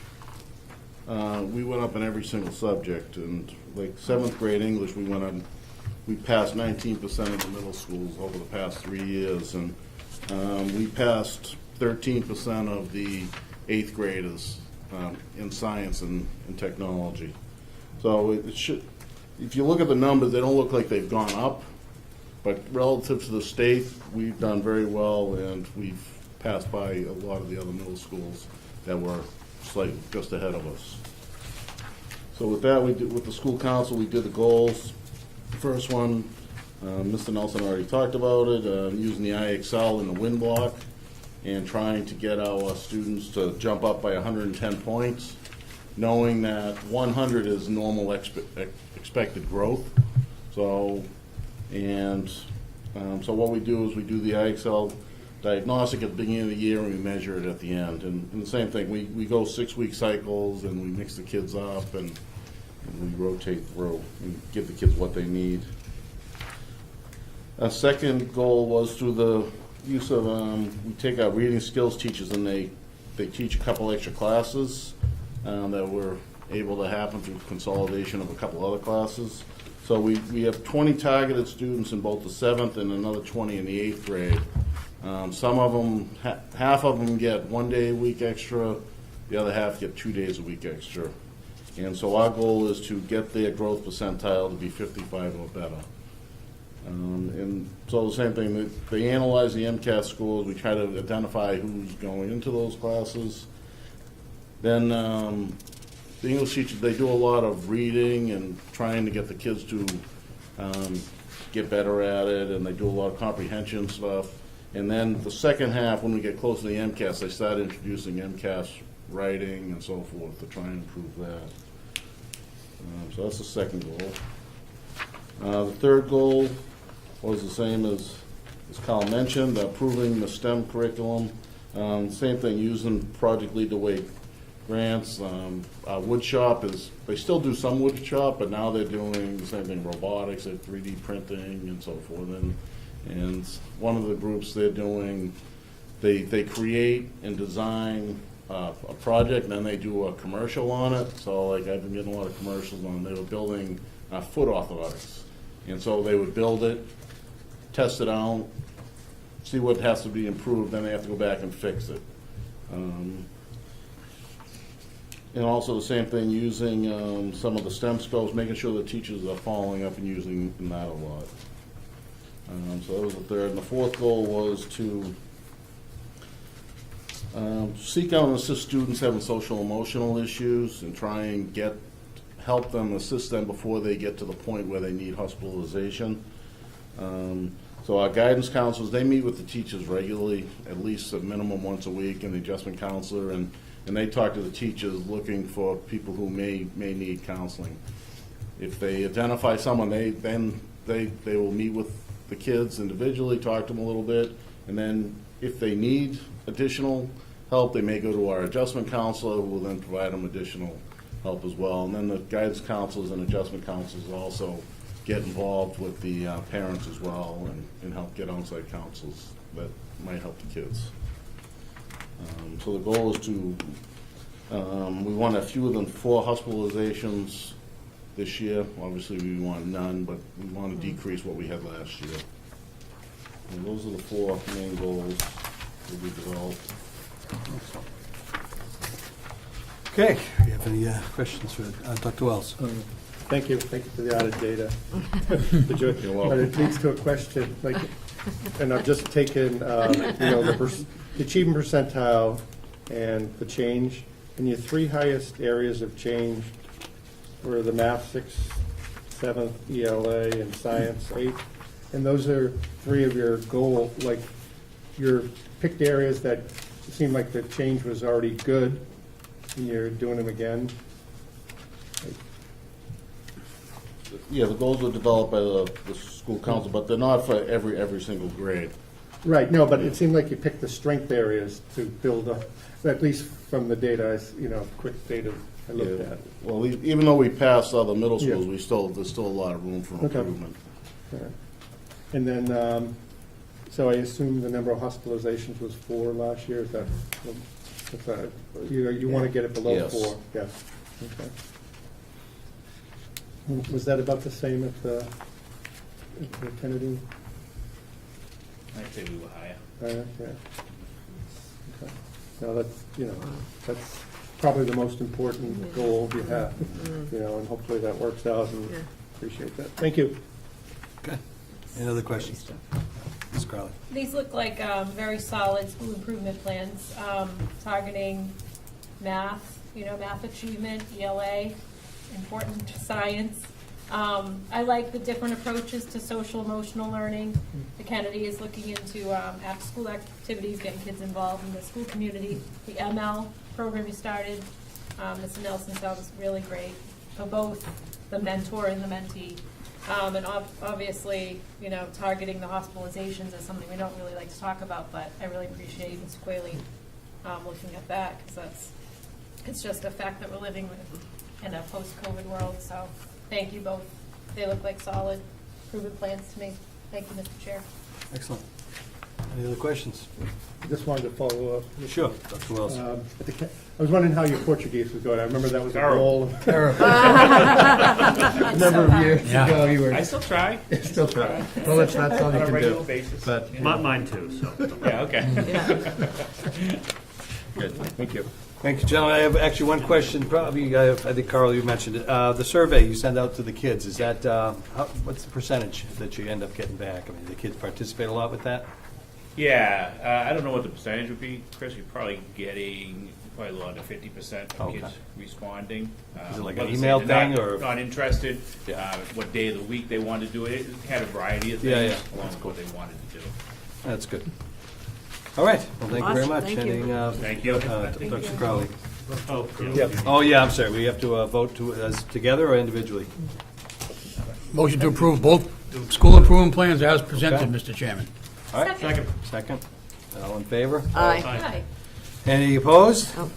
we went up in every single subject. And like seventh grade English, we passed 19% of the middle schools over the past 3 years. And we passed 13% of the eighth graders in science and technology. So it should, if you look at the numbers, they don't look like they've gone up, but relative to the state, we've done very well, and we've passed by a lot of the other middle schools that were slightly just ahead of us. So with that, with the school council, we did the goals. The first one, Mr. Nelson already talked about it, using the IXL in the win block and trying to get our students to jump up by 110 points, knowing that 100 is normal expected growth. So what we do is we do the IXL diagnostic at the beginning of the year and we measure it at the end. And the same thing, we go 6-week cycles and we mix the kids up and we rotate through and give the kids what they need. A second goal was through the use of, we take our reading skills teachers and they teach a couple extra classes that were able to happen through consolidation of a couple other classes. So we have 20 targeted students in both the 7th and another 20 in the 8th grade. Some of them, half of them get 1 day a week extra, the other half get 2 days a week extra. And so our goal is to get their growth percentile to be 55 or better. And so the same thing, they analyze the MCAS scores, we try to identify who's going into those classes. Then the English teachers, they do a lot of reading and trying to get the kids to get better at it, and they do a lot of comprehension stuff. And then the second half, when we get close to the MCAS, they start introducing MCAS writing and so forth to try and improve that. So that's the second goal. The third goal was the same as Kyle mentioned, improving the STEM curriculum. Same thing, using Project Lead the Way grants. Wood shop they still do some wood shop, but now they're doing the same thing, robotics, 3D printing and so forth. And one of the groups they're doing, they create and design a project and then they do a commercial on it. So like I've been getting a lot of commercials on, they were building foot orthotics. And so they would build it, test it out, see what has to be improved, then they have to go back and fix it. And also the same thing, using some of the STEM scopes, making sure the teachers are following up and using that a lot. So that was the third. And the fourth goal was to seek out and assist students having social emotional issues and try and help them, assist them before they get to the point where they need hospitalization. So our guidance counselors, they meet with the teachers regularly, at least a minimum once a week, and the adjustment counselor, and they talk to the teachers looking for people who may need counseling. If they identify someone, they will meet with the kids individually, talk to them a little bit, and then if they need additional help, they may go to our adjustment counselor, who will then provide them additional help as well. And then the guidance counselors and adjustment counselors also get involved with the parents as well and help get on-site counsels that might help the kids. So the goal is to, we want a fewer than 4 hospitalizations this year. Obviously, we want none, but we want to decrease what we had last year. And those are the 4 main goals that we developed. Okay, do you have any questions for Dr. Wells? Thank you for the added data. But it leads to a question, like, and I've just taken, the achievement percentile and the change, and your 3 highest areas of change were the math 6th, 7th, ELA, and science 8th. And those are 3 of your goal, like, your picked areas that seemed like the change was already good, and you're doing them again. Yeah, the goals were developed by the school council, but they're not for every single grade. Right, no, but it seemed like you picked the strength areas to build up, at least from the data, quick data I looked at. Well, even though we passed other middle schools, Yeah. there's still a lot of room for Okay. improvement. All right. And then, so I assume the number of hospitalizations was 4 last year, is that, you want to get it below Yes. 4? Yes. Okay. Was that about the same at the Kennedy? I'd say we were higher. Yeah. Okay. Now, that's probably the most important goal you have, and hopefully that works out, and appreciate that. Thank you. Okay. Any other questions? Ms. Crowley? These look like very solid school improvement plans, targeting math, math achievement, ELA, important science. I like the different approaches to social emotional learning. The Kennedy is looking into after-school activities, getting kids involved in the school community. The ML program you started, Mr. Nelson, sounds really great for both the mentor and the mentee. And obviously, targeting the hospitalizations is something we don't really like to talk about, but I really appreciate Ms. Quayle looking at that, because it's just a fact that we're living with in a post-COVID world. So thank you both. They look like solid, proven plans to me. Thank you, Mr. Chair. Excellent. Any other questions? I just wanted to follow up. Sure, Dr. Wells. I was wondering how your Portuguese was going. I remember that was a goal. Terrible. A number of years ago, you were. I still try. Still try. Well, that's not something On you a can do. regular basis. But Mine too, so. Yeah, okay. Good, thank you. Thank you, gentlemen. I have actually one question, probably, I think, Carl, you mentioned it. The survey you send out to the kids, is that, what's the percentage that you end up getting back? I mean, the kids participate a lot with that? Yeah, I don't know what the percentage would be, Chris. You're probably getting a lot of 50% of Okay. kids responding. Is it like whether an say email they're thing, not, or? not interested? Yeah. What day of the week they want to do it? It had a variety of things Yeah, yeah. along with what they wanted to do. That's good. All right, well, thank you very Awesome, much. thank you. Anything, Thank you. Dr. Crowley? Oh, Yep. Oh, yeah, I'm sorry, we have to vote as together or individually? Motion to approve both school improvement plans as presented, Okay. Mr. Chairman. All right, Second. second. All in favor? Aye. Hi. Any opposed? Oh,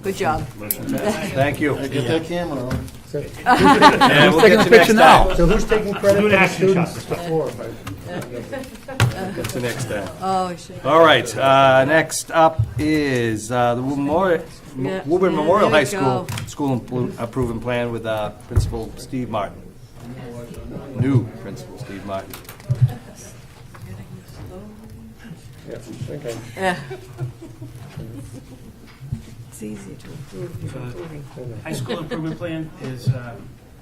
good job. Thank you. Get that camera on. And we'll taking get a you picture next now? time. So who's taking credit for the action students before? Get you next time. Oh, shit. All right, next up is the Woburn Memorial High there School we improvement plan with Principal Steve Martin. New Principal Steve Martin. Yes, okay. Yeah. It's easy to improve. You're improving. High school improvement plan is,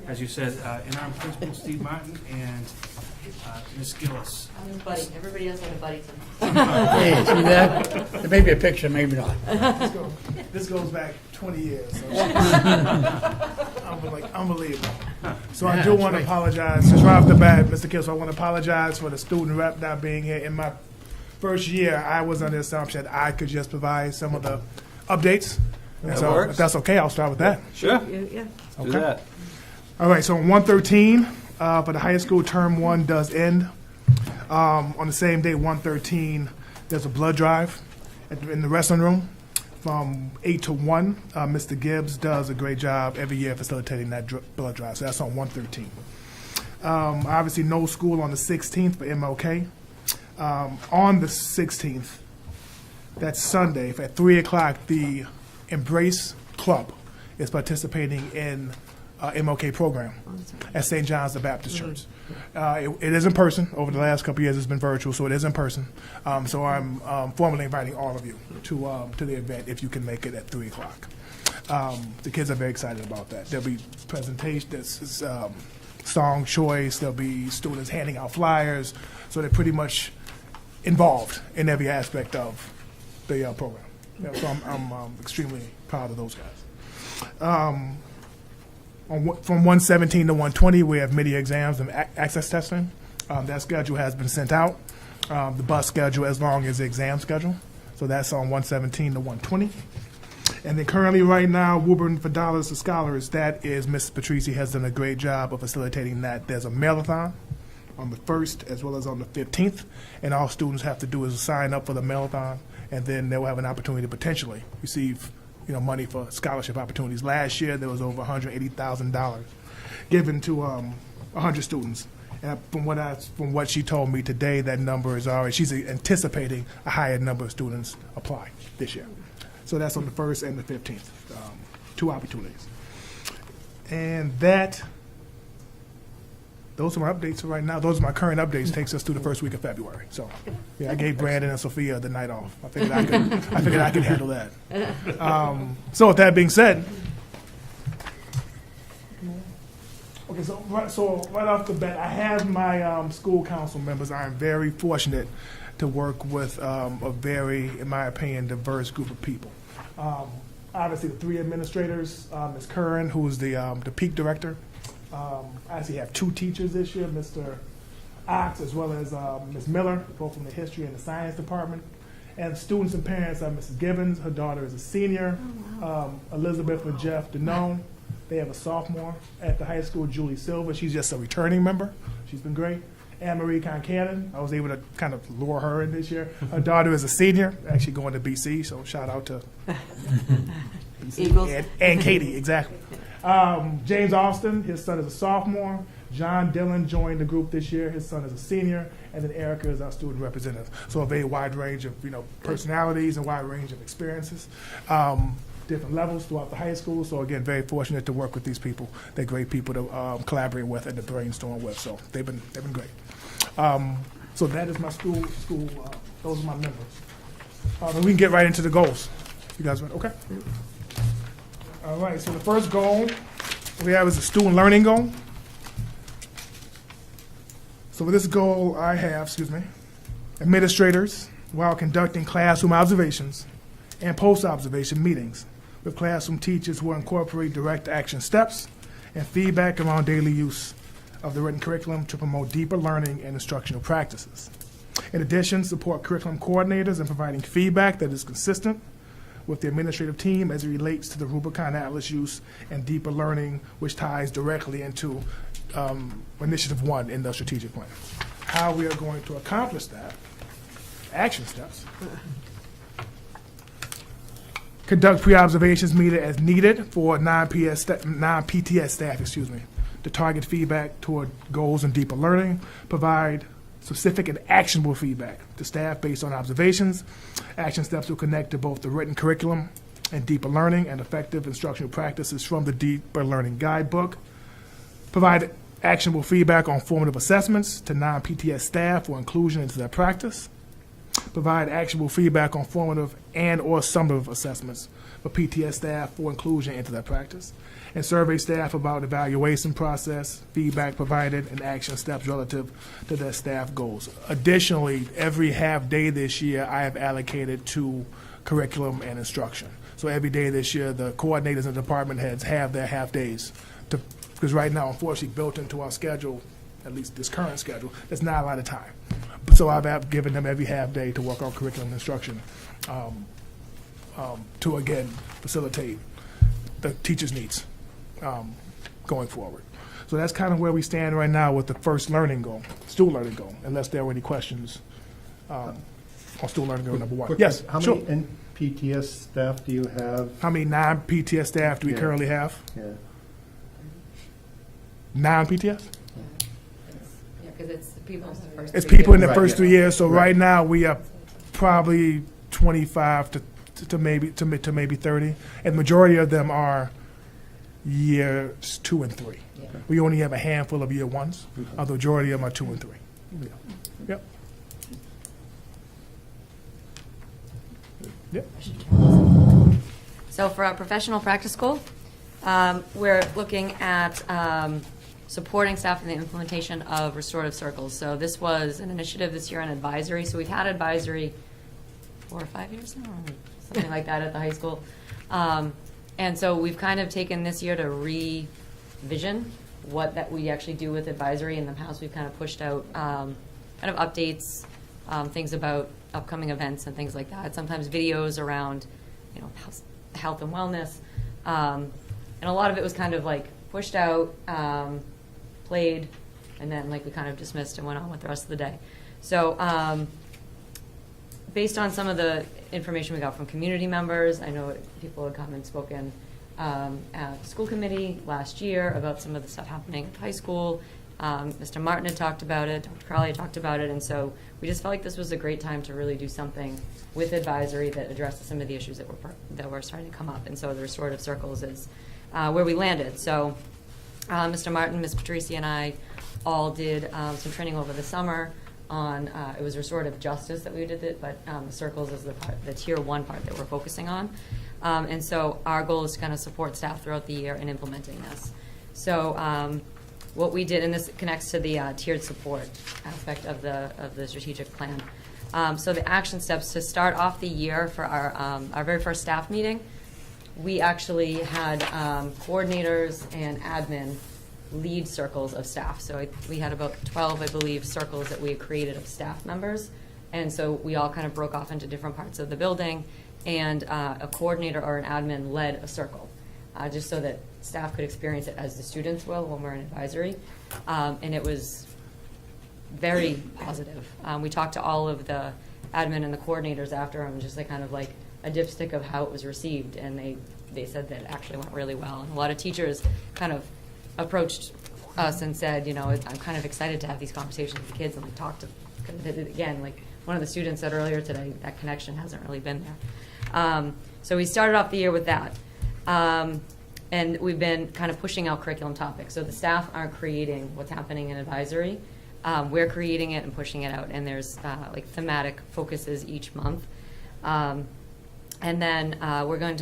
as you said, interim principal Steve Martin and Ms. Gillis. I'm his buddy. Everybody else had a buddy. Hey, see that? There may be a picture, maybe not. This goes back 20 years. So unbelievable. So I do want to apologize. Just right off the bat, Mr. Kill, so I want to apologize for the student rep not being here. In my first year, I was under the assumption that I could just provide some of the updates. And That so works. if that's okay, I'll start with that. Sure. Yeah. Do Okay. that. All right, so 113 for the high school term 1 does end. On the same day, 113, there's a blood drive in the wrestling room from 8 to 1. Mr. Gibbs does a great job every year facilitating that blood drive. So that's on 113. Obviously, no school on the 16th for MLK. On the 16th, that's Sunday, at 3 o'clock, the Embrace Club is participating in MLK program at St. John's the Baptist Church. It is in person. Over the last couple of years, it's been virtual, so it is in person. So I'm formally inviting all of you to the event if you can make it at 3 o'clock. The kids are very excited about that. There'll be presentations, song choice. There'll be students handing out flyers. So they're pretty much involved in every aspect of the program. Yeah, so I'm extremely proud of those guys. From 117 to 120, we have midi exams and access testing. That schedule has been sent out. The bus schedule as long as the exam schedule. So that's on 117 to 120. And then currently right now, Woburn for Dollars to Scholars, that is Ms. Patrici has done a great job of facilitating that. There's a mail-a-thon on the 1st as well as on the 15th. And all students have to do is sign up for the mail-a-thon, and then they will have an opportunity to potentially receive money for scholarship opportunities. Last year, there was over $180,000 given to 100 students. And from what she told me today, that number is already, she's anticipating a higher number of students apply this year. So that's on the 1st and the 15th, 2 opportunities. And those are my updates for right now. Those are my current updates. Takes us through the first week of February. So, yeah, I gave Brandon and Sophia the night off. I figured I could handle that. So with that being said, okay. So right off the bat, I have my school council members. I am very fortunate to work with a very, in my opinion, diverse group of people. Obviously, the 3 administrators, Ms. Curran, who's the peak director. I actually have 2 teachers this year, Mr. Ox as well as Ms. Miller, both from the history and the science department. And students and parents are Mrs. Gibbons, her daughter is a senior, Elizabeth and Jeff Denone. They have a sophomore at the high school, Julie Silver. She's just a returning member. She's been great. Anne-Marie Concannon, I was able to kind of lure her in this year. Her daughter is a senior, actually going to BC, so shout out to Eagles. And Katie, exactly. James Austin, his son is a sophomore. John Dillon joined the group this year. His son is a senior. And then Erica is our student representative. So a very wide range of personalities and wide range of experiences. Different levels throughout the high school. So again, very fortunate to work with these people. They're great people to collaborate with and to brainstorm with. So they've been great. So that is my school. Those are my members. And we can get right into the goals. You guys ready? Okay. All right. So the first goal we have is a student learning goal. So for this goal, I have, administrators, while conducting classroom observations and post-observation meetings with classroom teachers, will incorporate direct action steps and feedback around daily use of the written curriculum to promote deeper learning and instructional practices. In addition, support curriculum coordinators in providing feedback that is consistent with the administrative team as it relates to the Rubicon Atlas use and deeper learning, which ties directly into Initiative 1 in the strategic plan. How we are going to accomplish that, action steps. Conduct pre-observations meeting as needed for non-PTS staff, to target feedback toward goals and deeper learning. Provide specific and actionable feedback to staff based on observations. Action steps will connect to both the written curriculum and deeper learning and effective instructional practices from the Deeper Learning Guidebook. Provide actionable feedback on formative assessments to non-PTS staff for inclusion into their practice. Provide actionable feedback on formative and or summative assessments for PTS staff for inclusion into their practice. And survey staff about evaluation process, feedback provided, and action steps relative to their staff goals. Additionally, every half day this year, I have allocated to curriculum and instruction. So every day this year, the coordinators and department heads have their half days because right now, unfortunately, built into our schedule, at least this current schedule, there's not a lot of time. So I've given them every half day to work on curriculum and instruction to, again, facilitate the teachers' needs going forward. So that's kind of where we stand right now with the first learning goal, student learning goal, unless there were any questions on student learning goal number 1. Quick Yes, question. sure. How many NPTS staff do you have? How many non-PTS staff do we currently have? Yeah. Non-PTS? Yeah, because it's the people in the first It's 3 people in years. the first 3 years. So Right. right now we are probably 25 to maybe 30, and the majority of them are years 2 and 3. We only have a handful of year 1s, the majority of them are 2 and 3. Yep. Yep. So for our professional practice goal, we're looking at supporting staff in the implementation of restorative circles. So this was an initiative this year on advisory. So we've had advisory 4 or 5 years now, or something like that at the high school. And so we've kind of taken this year to revision what that we actually do with advisory. In the past, we've kind of pushed out kind of updates, things about upcoming events and things like that. Sometimes videos around, health and wellness. And a lot of it was kind of like pushed out, played, and then like we kind of dismissed and went on with the rest of the day. So based on some of the information we got from community members, I know people had come and spoken at the school committee last year about some of the stuff happening at the high school. Mr. Martin had talked about it, Dr. Crowley had talked about it, and so we just felt like this was a great time to really do something with advisory that addresses some of the issues that were starting to come up. And so the restorative circles is where we landed. So Mr. Martin, Ms. Patrici, and I all did some training over the summer on, it was restorative justice that we did it, but the circles is the tier 1 part that we're focusing on. And so our goal is to kind of support staff throughout the year in implementing this. So what we did, and this connects to the tiered support aspect of the strategic plan. So the action steps to start off the year for our very first staff meeting, we actually had coordinators and admin lead circles of staff. So we had about 12, I believe, circles that we had created of staff members. And so we all kind of broke off into different parts of the building, and a coordinator or an admin led a circle, just so that staff could experience it as the students will when we're in advisory. And it was very positive. We talked to all of the admin and the coordinators after, and just like kind of like a dipstick of how it was received, and they said that it actually went really well. And a lot of teachers kind of approached us and said, I'm kind of excited to have these conversations with the kids and like talk to, again, like one of the students said earlier today, that connection hasn't really been there. So we started off the year with that. And we've been kind of pushing out curriculum topics. So the staff aren't creating what's happening in advisory. We're creating it and pushing it out. And there's like thematic focuses each month. And then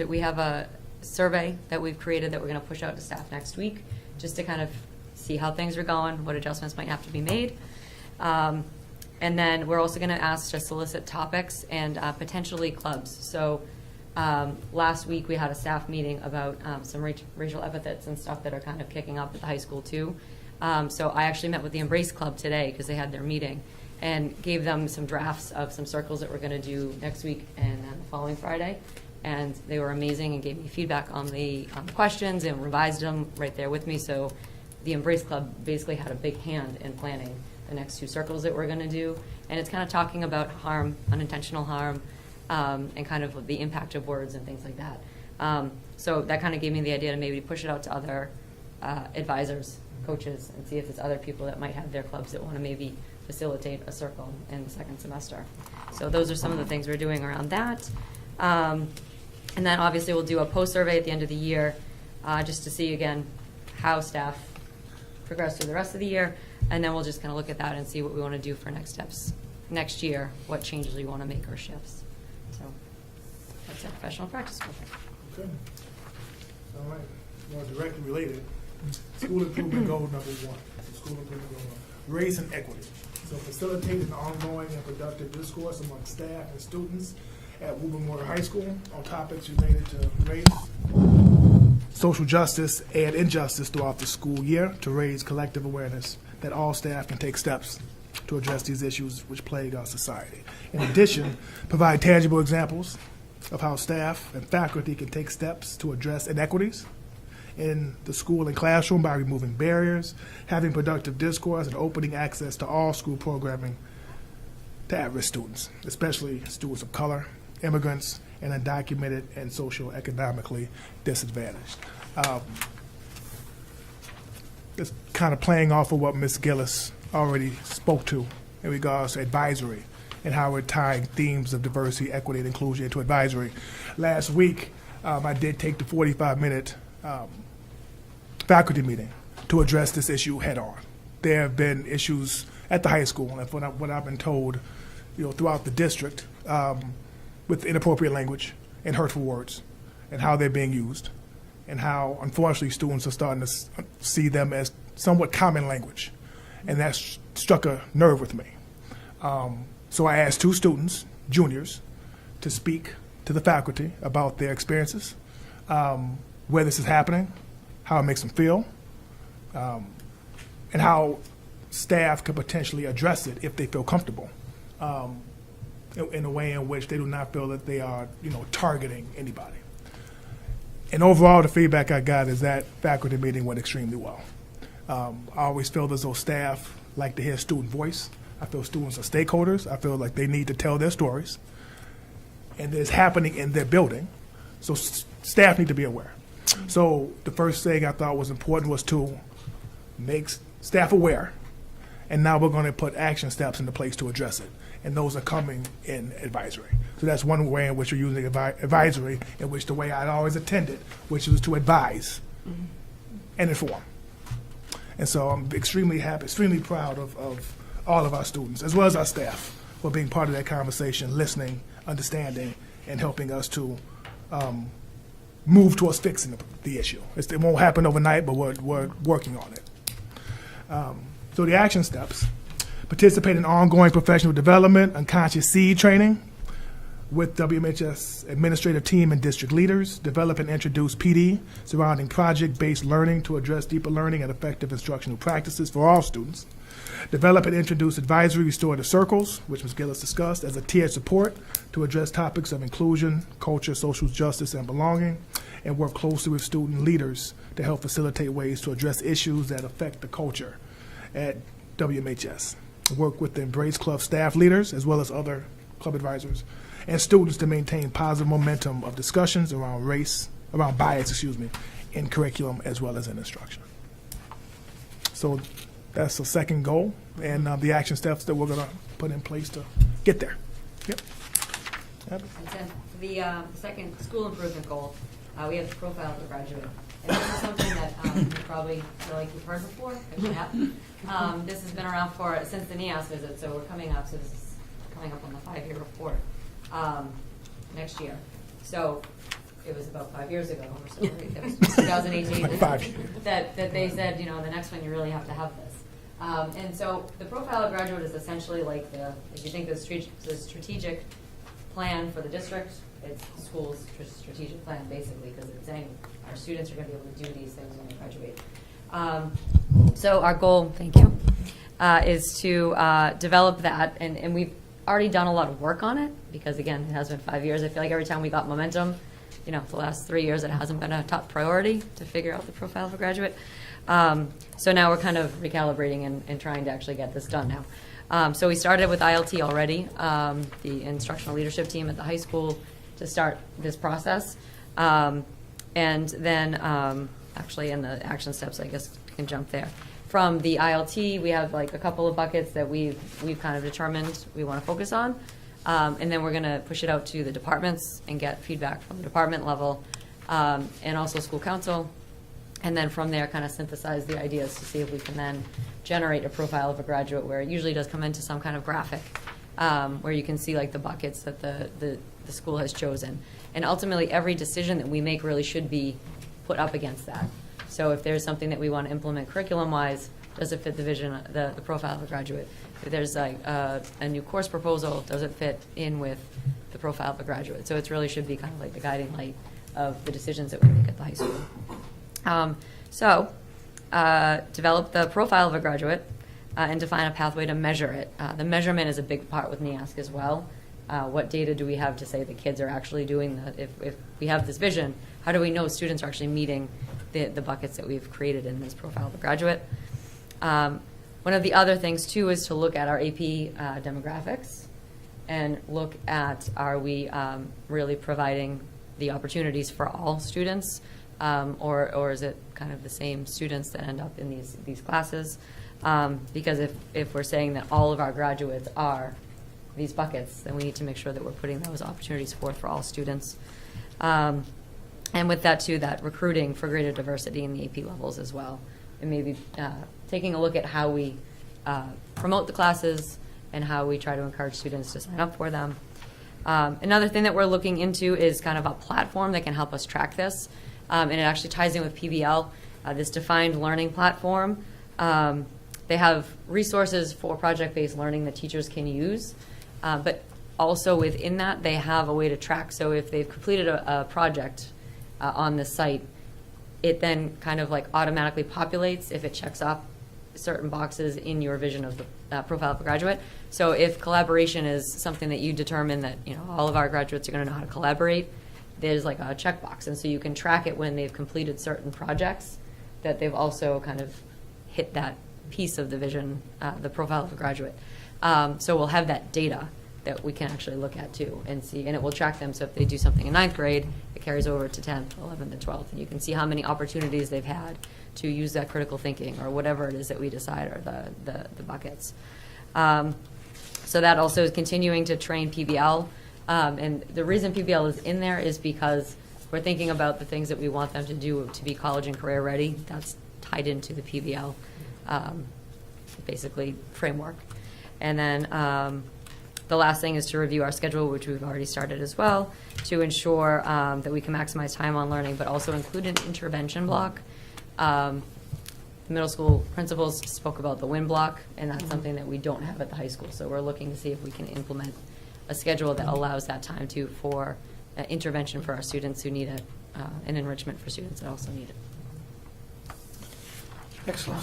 we have a survey that we've created that we're going to push out to staff next week, just to kind of see how things are going, what adjustments might have to be made. And then we're also going to ask to solicit topics and potentially clubs. So last week we had a staff meeting about some racial epithets and stuff that are kind of kicking up at the high school too. So I actually met with the Embrace Club today because they had their meeting, and gave them some drafts of some circles that we're going to do next week and the following Friday. And they were amazing and gave me feedback on the questions and revised them right there with me. So the Embrace Club basically had a big hand in planning the next 2 circles that we're going to do. And it's kind of talking about harm, unintentional harm, and kind of the impact of words and things like that. So that kind of gave me the idea to maybe push it out to other advisors, coaches, and see if there's other people that might have their clubs that want to maybe facilitate a circle in the second semester. So those are some of the things we're doing around that. And then obviously we'll do a post-survey at the end of the year, just to see again how staff progress through the rest of the year. And then we'll just kind of look at that and see what we want to do for next steps next year, what changes we want to make or shifts. So that's our professional practice. Okay. All right. More directly related. School improvement goal number 1. School improvement goal 1. Race and equity. So facilitate an ongoing and productive discourse among staff and students at Woburn High School on topics related to race, social justice, and injustice throughout the school year to raise collective awareness that all staff can take steps to address these issues which plague our society. In addition, provide tangible examples of how staff and faculty can take steps to address inequities in the school and classroom by removing barriers, having productive discourse, and opening access to all school programming to at-risk students, especially students of color, immigrants, and undocumented and socioeconomically disadvantaged. It's kind of playing off of what Ms. Gillis already spoke to in regards to advisory and how we're tying themes of diversity, equity, and inclusion into advisory. Last week, I did take the 45-minute faculty meeting to address this issue head on. There have been issues at the high school, and from what I've been told, throughout the district, with inappropriate language and hurtful words, and how they're being used, and how, unfortunately, students are starting to see them as somewhat common language. And that struck a nerve with me. So I asked 2 students, juniors, to speak to the faculty about their experiences, where this is happening, how it makes them feel, and how staff could potentially address it if they feel comfortable, in a way in which they do not feel that they are, targeting anybody. And overall, the feedback I got is that faculty meeting went extremely well. I always feel as though staff like to hear student voice. I feel students are stakeholders. I feel like they need to tell their stories. And it's happening in their building. So staff need to be aware. So the first thing I thought was important was to make staff aware. And now we're going to put action steps into place to address it. And those are coming in advisory. So that's one way in which we're using advisory, in which the way I'd always attended, which was to advise and inform. And so I'm extremely happy, extremely proud of all of our students, as well as our staff, for being part of that conversation, listening, understanding, and helping us to move towards fixing the issue. It won't happen overnight, but we're working on it. So the action steps: participate in ongoing professional development, unconscious seed training with WMHS administrative team and district leaders, develop and introduce PD surrounding project-based learning to address deeper learning and effective instructional practices for all students, develop and introduce advisory restorative circles, which Ms. Gillis discussed, as a tiered support to address topics of inclusion, culture, social justice, and belonging, and work closely with student leaders to help facilitate ways to address issues that affect the culture at WMHS. Work with the Embrace Club staff leaders, as well as other club advisors, and students to maintain positive momentum of discussions around bias, in curriculum as well as in instruction. So that's the second goal, and the action steps that we're going to put in place to get there. Yep. And then the second school improvement goal, we have the profile of the graduate. And this is something that you probably feel like you've heard before, if you have. This has been around since the NEAS visit, so we're coming up, so this is coming up on the 5-year report next year. So it was about 5 years ago, or so, right? That was 2018. Like 5 years. That they said, the next one you really have to have this. And so the profile of graduate is essentially like if you think the strategic plan for the district, it's the school's strategic plan, basically, because it's saying our students are going to be able to do these things when they graduate. So our goal, thank you, is to develop that, and we've already done a lot of work on it, because again, it has been 5 years. I feel like every time we got momentum, the last 3 years, it hasn't been a top priority to figure out the profile of a graduate. So now we're kind of recalibrating and trying to actually get this done now. So we started with ILT already, the instructional leadership team at the high school, to start this process. And then actually in the action steps, I guess we can jump there. From the ILT, we have like a couple of buckets that we've kind of determined we want to focus on. And then we're going to push it out to the departments and get feedback from the department level, and also school council. And then from there, kind of synthesize the ideas to see if we can then generate a profile of a graduate, where it usually does come into some kind of graphic, where you can see like the buckets that the school has chosen. And ultimately, every decision that we make really should be put up against that. So if there's something that we want to implement curriculum-wise, does it fit the vision, the profile of a graduate? If there's like a new course proposal, does it fit in with the profile of a graduate? So it really should be kind of like the guiding light of the decisions that we make at the high school. Develop the profile of a graduate and define a pathway to measure it. The measurement is a big part with NEASC as well. What data do we have to say the kids are actually doing that? If we have this vision, how do we know students are actually meeting the buckets that we've created in this profile of a graduate? One of the other things, too, is to look at our AP demographics and look at, are we really providing the opportunities for all students, or is it kind of the same students that end up in these classes? Because if we're saying that all of our graduates are these buckets, then we need to make sure that we're putting those opportunities forth for all students. And with that too, that recruiting for greater diversity in the AP levels as well. And maybe taking a look at how we promote the classes and how we try to encourage students to sign up for them. Another thing that we're looking into is kind of a platform that can help us track this. And it actually ties in with PBL, this defined learning platform. They have resources for project-based learning that teachers can use, but also within that, they have a way to track. So if they've completed a project on the site, it then kind of like automatically populates if it checks off certain boxes in your vision of the profile of a graduate. So if collaboration is something that you determine that, you know, all of our graduates are going to know how to collaborate, there's like a checkbox. And so you can track it when they've completed certain projects, that they've also kind of hit that piece of the vision, the profile of a graduate. So we'll have that data that we can actually look at too and see, and it will track them. So if they do something in 9th grade, it carries over to 10th, 11th, and 12th, and you can see how many opportunities they've had to use that critical thinking or whatever it is that we decide are the buckets. So that also is continuing to train PBL, and the reason PBL is in there is because we're thinking about the things that we want them to do to be college and career ready. That's tied into the PBL, basically framework. And then the last thing is to review our schedule, which we've already started as well, to ensure that we can maximize time on learning, but also include an intervention block. The middle school principals spoke about the WIN block, and that's something that we don't have at the high school. So we're looking to see if we can implement a schedule that allows that time for intervention for our students who need it, and enrichment for students that also need it. Excellent.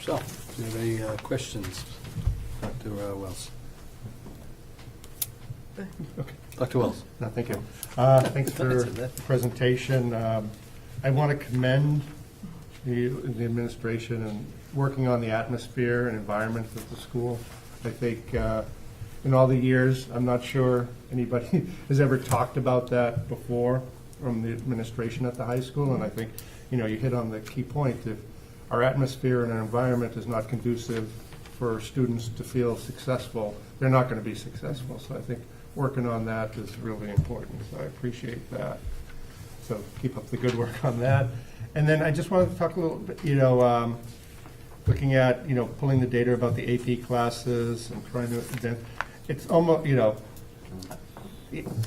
So, do you have any questions, Dr. Wells? Okay. Dr. Wells. No, thank you. Thanks for the presentation. I want to commend the administration and working on the atmosphere and environment of the school. I think in all the years, I'm not sure anybody has ever talked about that before from the administration at the high school, and I think, you know, you hit on the key point. If our atmosphere and our environment is not conducive for students to feel successful, they're not going to be successful. So I think working on that is really important. So I appreciate that. So keep up the good work on that. And then I just wanted to talk a little bit, you know, looking at, you know, pulling the data about the AP classes and trying to, it's almost, you know,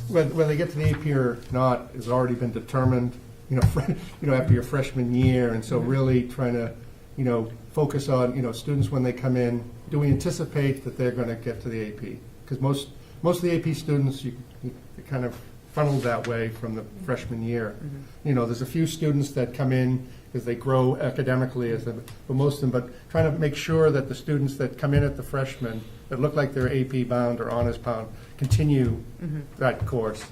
whether they get to the AP or not has already been determined, you know, after your freshman year. And so really trying to, you know, focus on, you know, students when they come in, do we anticipate that they're going to get to the AP? Because most of the AP students, you kind of funneled that way from the freshman year. You know, there's a few students that come in because they grow academically, but most of them, but trying to make sure that the students that come in at the freshman that look like they're AP bound or honors bound continue that course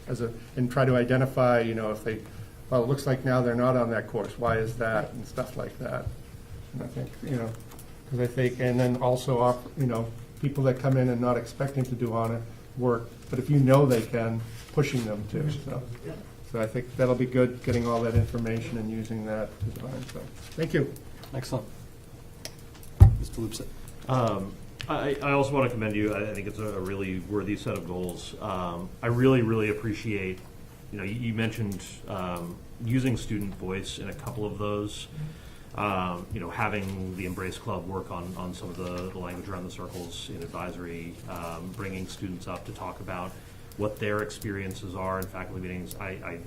and try to identify, you know, if they, well, it looks like now they're not on that course. Why is that? And stuff like that. And I think, you know, because I think, and then also, you know, people that come in and not expecting to do honor work, but if you know they can, pushing them to. So I think that'll be good, getting all that information and using that to design. So thank you. Excellent. Mr. Lupset. I also want to commend you. I think it's a really worthy set of goals. I really appreciate, you know, you mentioned using student voice in a couple of those. You know, having the Embrace Club work on some of the language around the circles in advisory, bringing students up to talk about what their experiences are in faculty meetings. I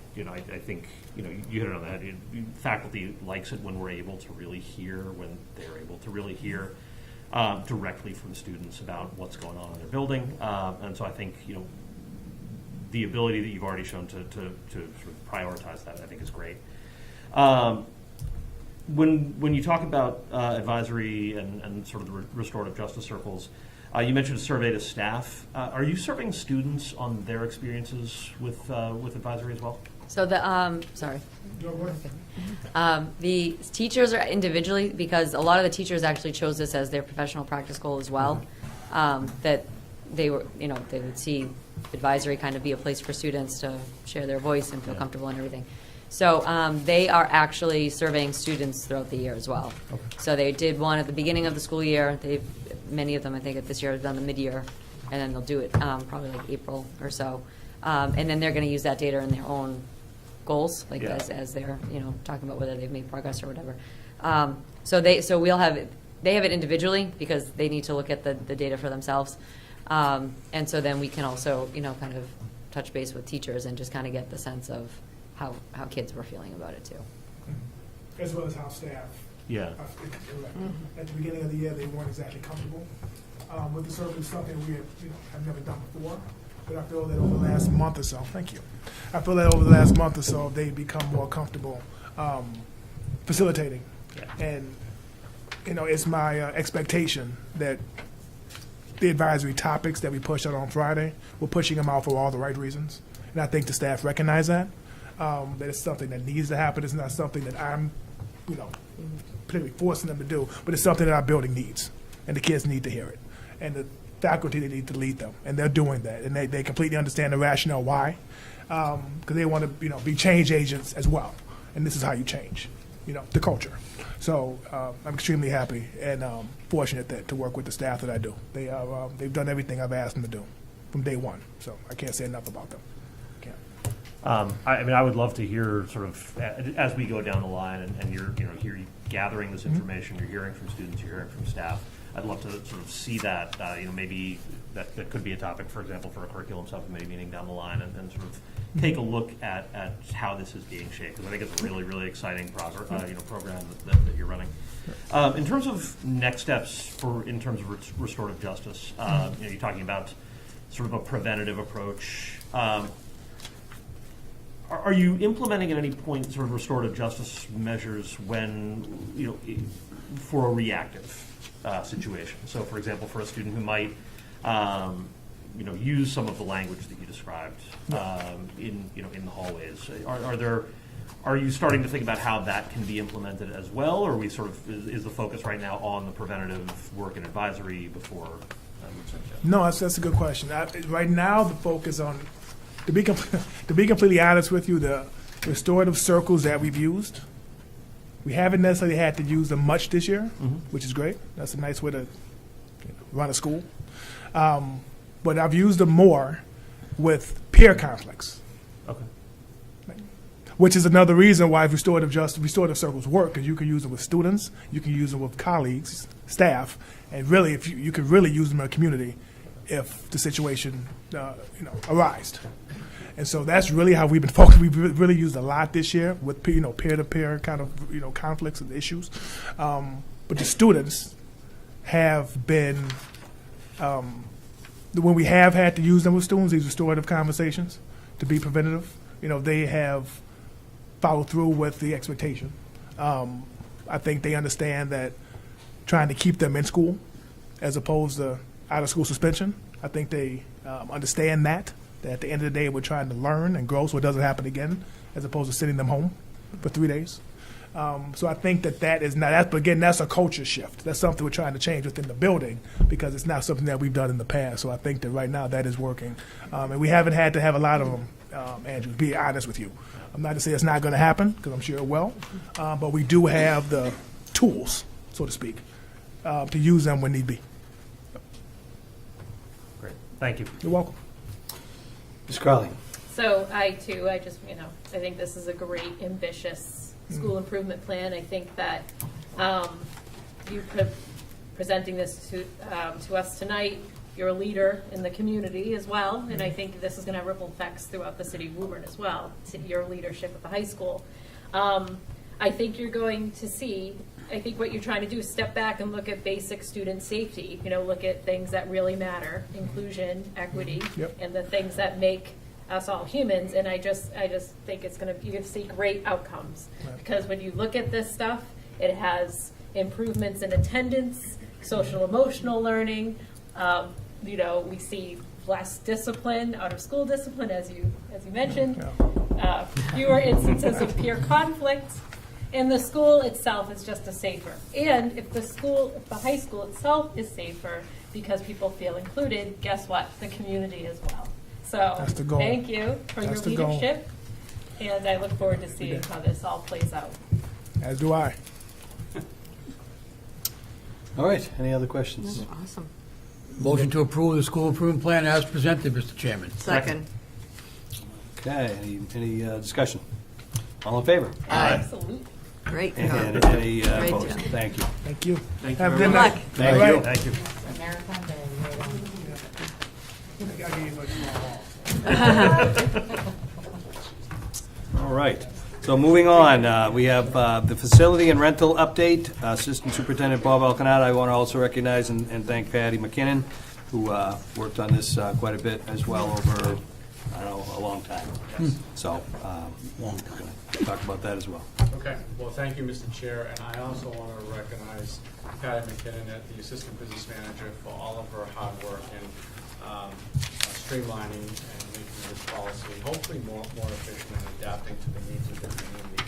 think, you know, you hit it on the head. Faculty likes it when we're able to really hear, when they're able to really hear directly from students about what's going on in their building. And so I think, you know, the ability that you've already shown to sort of prioritize that, I think is great. When you talk about advisory and sort of the restorative justice circles, you mentioned a survey to staff. Are you surveying students on their experiences with advisory as well? So the the teachers are individually, because a lot of the teachers actually chose this as their professional practice goal as well. That they were, you know, they would see advisory kind of be a place for students to share their voice and feel comfortable and everything. So they are actually surveying students throughout the year as well. Okay. So they did one at the beginning of the school year. Many of them, I think, this year have done the mid-year, and then they'll do it probably like April or so. And then they're going to use that data in their own goals, like Yeah. as they're, talking about whether they've made progress or whatever. So we'll have it, they have it individually because they need to look at the data for themselves. And so then we can also, kind of touch base with teachers and just kind of get the sense of how kids were feeling about it too. As well as how staff. Yeah. At the beginning of the year, they weren't exactly comfortable with the circles, something we have never done before. But I feel that over the last month or so, thank you. I feel that over the last month or so, they've become more comfortable facilitating. Yeah. And, it's my expectation that the advisory topics that we pushed out on Friday, we're pushing them out for all the right reasons. And I think the staff recognize that it's something that needs to happen. It's not something that I'm, particularly forcing them to do, but it's something that our building needs, and the kids need to hear it. And the faculty, they need to lead them, and they're doing that. And they completely understand the rationale why, because they want to, be change agents as well. And this is how you change, the culture. So I'm extremely happy and fortunate to work with the staff that I do. They've done everything I've asked them to do from day one. So I can't say enough about them. I would love to hear sort of as we go down the line and you're gathering this information, you're hearing from students, you're hearing from staff. I'd love to sort of see that, maybe that could be a topic, for example, for a curriculum subcommittee meeting down the line, and sort of take a look at how this is being shaped, because I think it's a really, really exciting program that you're running. In terms of next steps in terms of restorative justice, you're talking about sort of a preventative approach. Are you implementing at any point sort of restorative justice measures when, for a reactive situation? So, for example, for a student who might, use some of the language that you described in the hallways, are you starting to think about how that can be implemented as well, or are we sort of is the focus right now on the preventative work and advisory before? No, that's a good question. Right now, the focus on. To be completely honest with you, the restorative circles that we've used, we haven't necessarily had to use them much this year, which is great. That's a nice way to run a school. But I've used them more with peer conflicts. Okay. Which is another reason why restorative circles work, because you can use them with students, you can use them with colleagues, staff, and really, if you could really use them in a community if the situation arised. And so that's really how we've been focused. We've really used a lot this year with peer-to-peer kind of conflicts and issues. But the students have been, when we have had to use them with students, these restorative conversations to be preventative, they have followed through with the expectation. I think they understand that trying to keep them in school as opposed to out-of-school suspension, I think they understand that at the end of the day we're trying to learn and grow so it doesn't happen again, as opposed to sending them home for 3 days. So I think that is not, but again, that's a culture shift. That's something we're trying to change within the building because it's not something that we've done in the past. So I think that right now that is working. And we haven't had to have a lot of them, Andrew, to be honest with you. I'm not to say it's not going to happen, because I'm sure it will, but we do have the tools, so to speak, to use them when need be. Great. Thank you. You're welcome. Ms. Crowley. So I think this is a great, ambitious school improvement plan. I think that you presenting this to us tonight, you're a leader in the community as well, and I think this is going to have ripple effects throughout the city of Woburn as well, your leadership at the high school. I think you're going to see, I think what you're trying to do is step back and look at basic student safety, look at things that really matter, inclusion, equity, and the things that make us all humans, and I just think you're going to see great outcomes. Right. Because when you look at this stuff, it has improvements in attendance, social emotional learning, we see less discipline, out of school discipline, as you mentioned, fewer instances of peer conflict, and the school itself is just safer. And if the high school itself is safer because people feel included, guess what? The community as well. So thank you for your leadership, and I look forward to seeing how this all plays out. As do I. All right, any other questions? Awesome. Motion to approve the school improvement plan as presented, Mr. Chairman. Second. Okay, any discussion? All in favor? Absolutely. Great. And any Great opposed? job. Thank you. Thank you. Thank you Have a very good much. night. Thank All you. right. Thank you. All right. So moving on, we have the facility and rental update. Assistant Superintendent Bob Alcanada. I want to also recognize and thank Patty McKinnon, who worked on this quite a bit as well over, I don't know, a long time. So, talk about that as well. Okay, well, thank you, Mr. Chair, and I also want to recognize Patty McKinnon, the Assistant Business Manager, for all of her hard work in streamlining and making this policy hopefully more efficient and adapting to the needs of the community.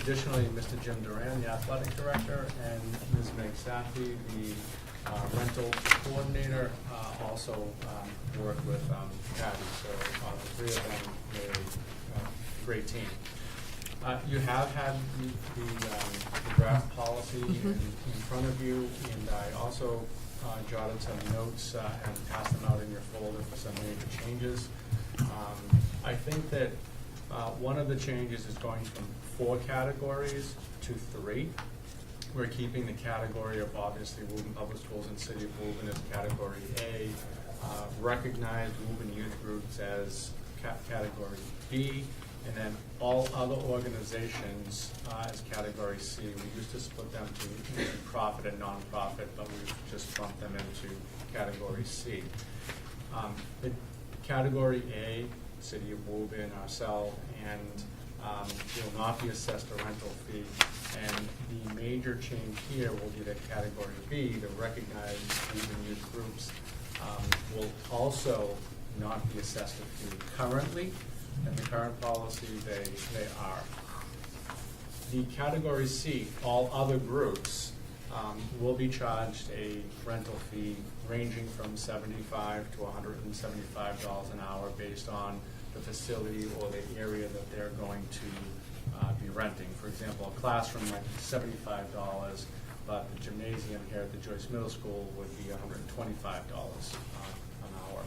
Additionally, Mr. Jim Duran, the Athletic Director, and Ms. Meg Safi, the rental coordinator, also worked with Patty, so the three of them made a great team. You have had the draft policy in front of you, and I also jotted some notes and passed them out in your folder for some major changes. I think that one of the changes is going from 4 categories to 3. We're keeping the category of obviously Woburn Public Schools and City of Woburn as category A, recognized Woburn youth groups as category B, and then all other organizations as category C. We used to split them to profit and nonprofit, but we've just bumped them into category C. The category A, City of Woburn, ourselves, and will not be assessed a rental fee. And the major change here will be that category B, the recognized Woburn youth groups, will also not be assessed a fee. Currently, in the current policy, they are. The category C, all other groups, will be charged a rental fee ranging from $75 to $175 an hour based on the facility or the area that they're going to be renting. For example, a classroom might be $75, but the gymnasium here at the Joyce Middle School would be $125 an hour.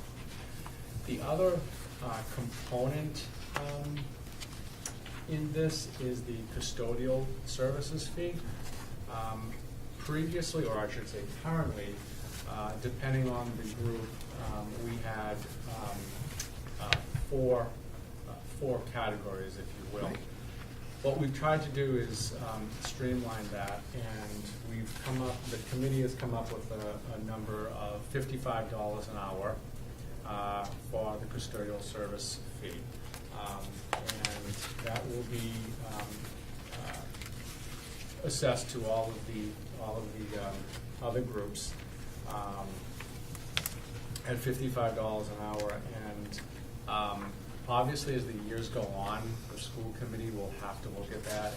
The other component in this is the custodial services fee. Previously, or I should say currently, depending on the group, we had four categories, if you will. What we've tried to do is streamline that, and we've come up, the committee has come up with a number of $55 an hour for the custodial service fee. And that will be assessed to all of the other groups at $55 an hour. And obviously, as the years go on, the school committee will have to look at that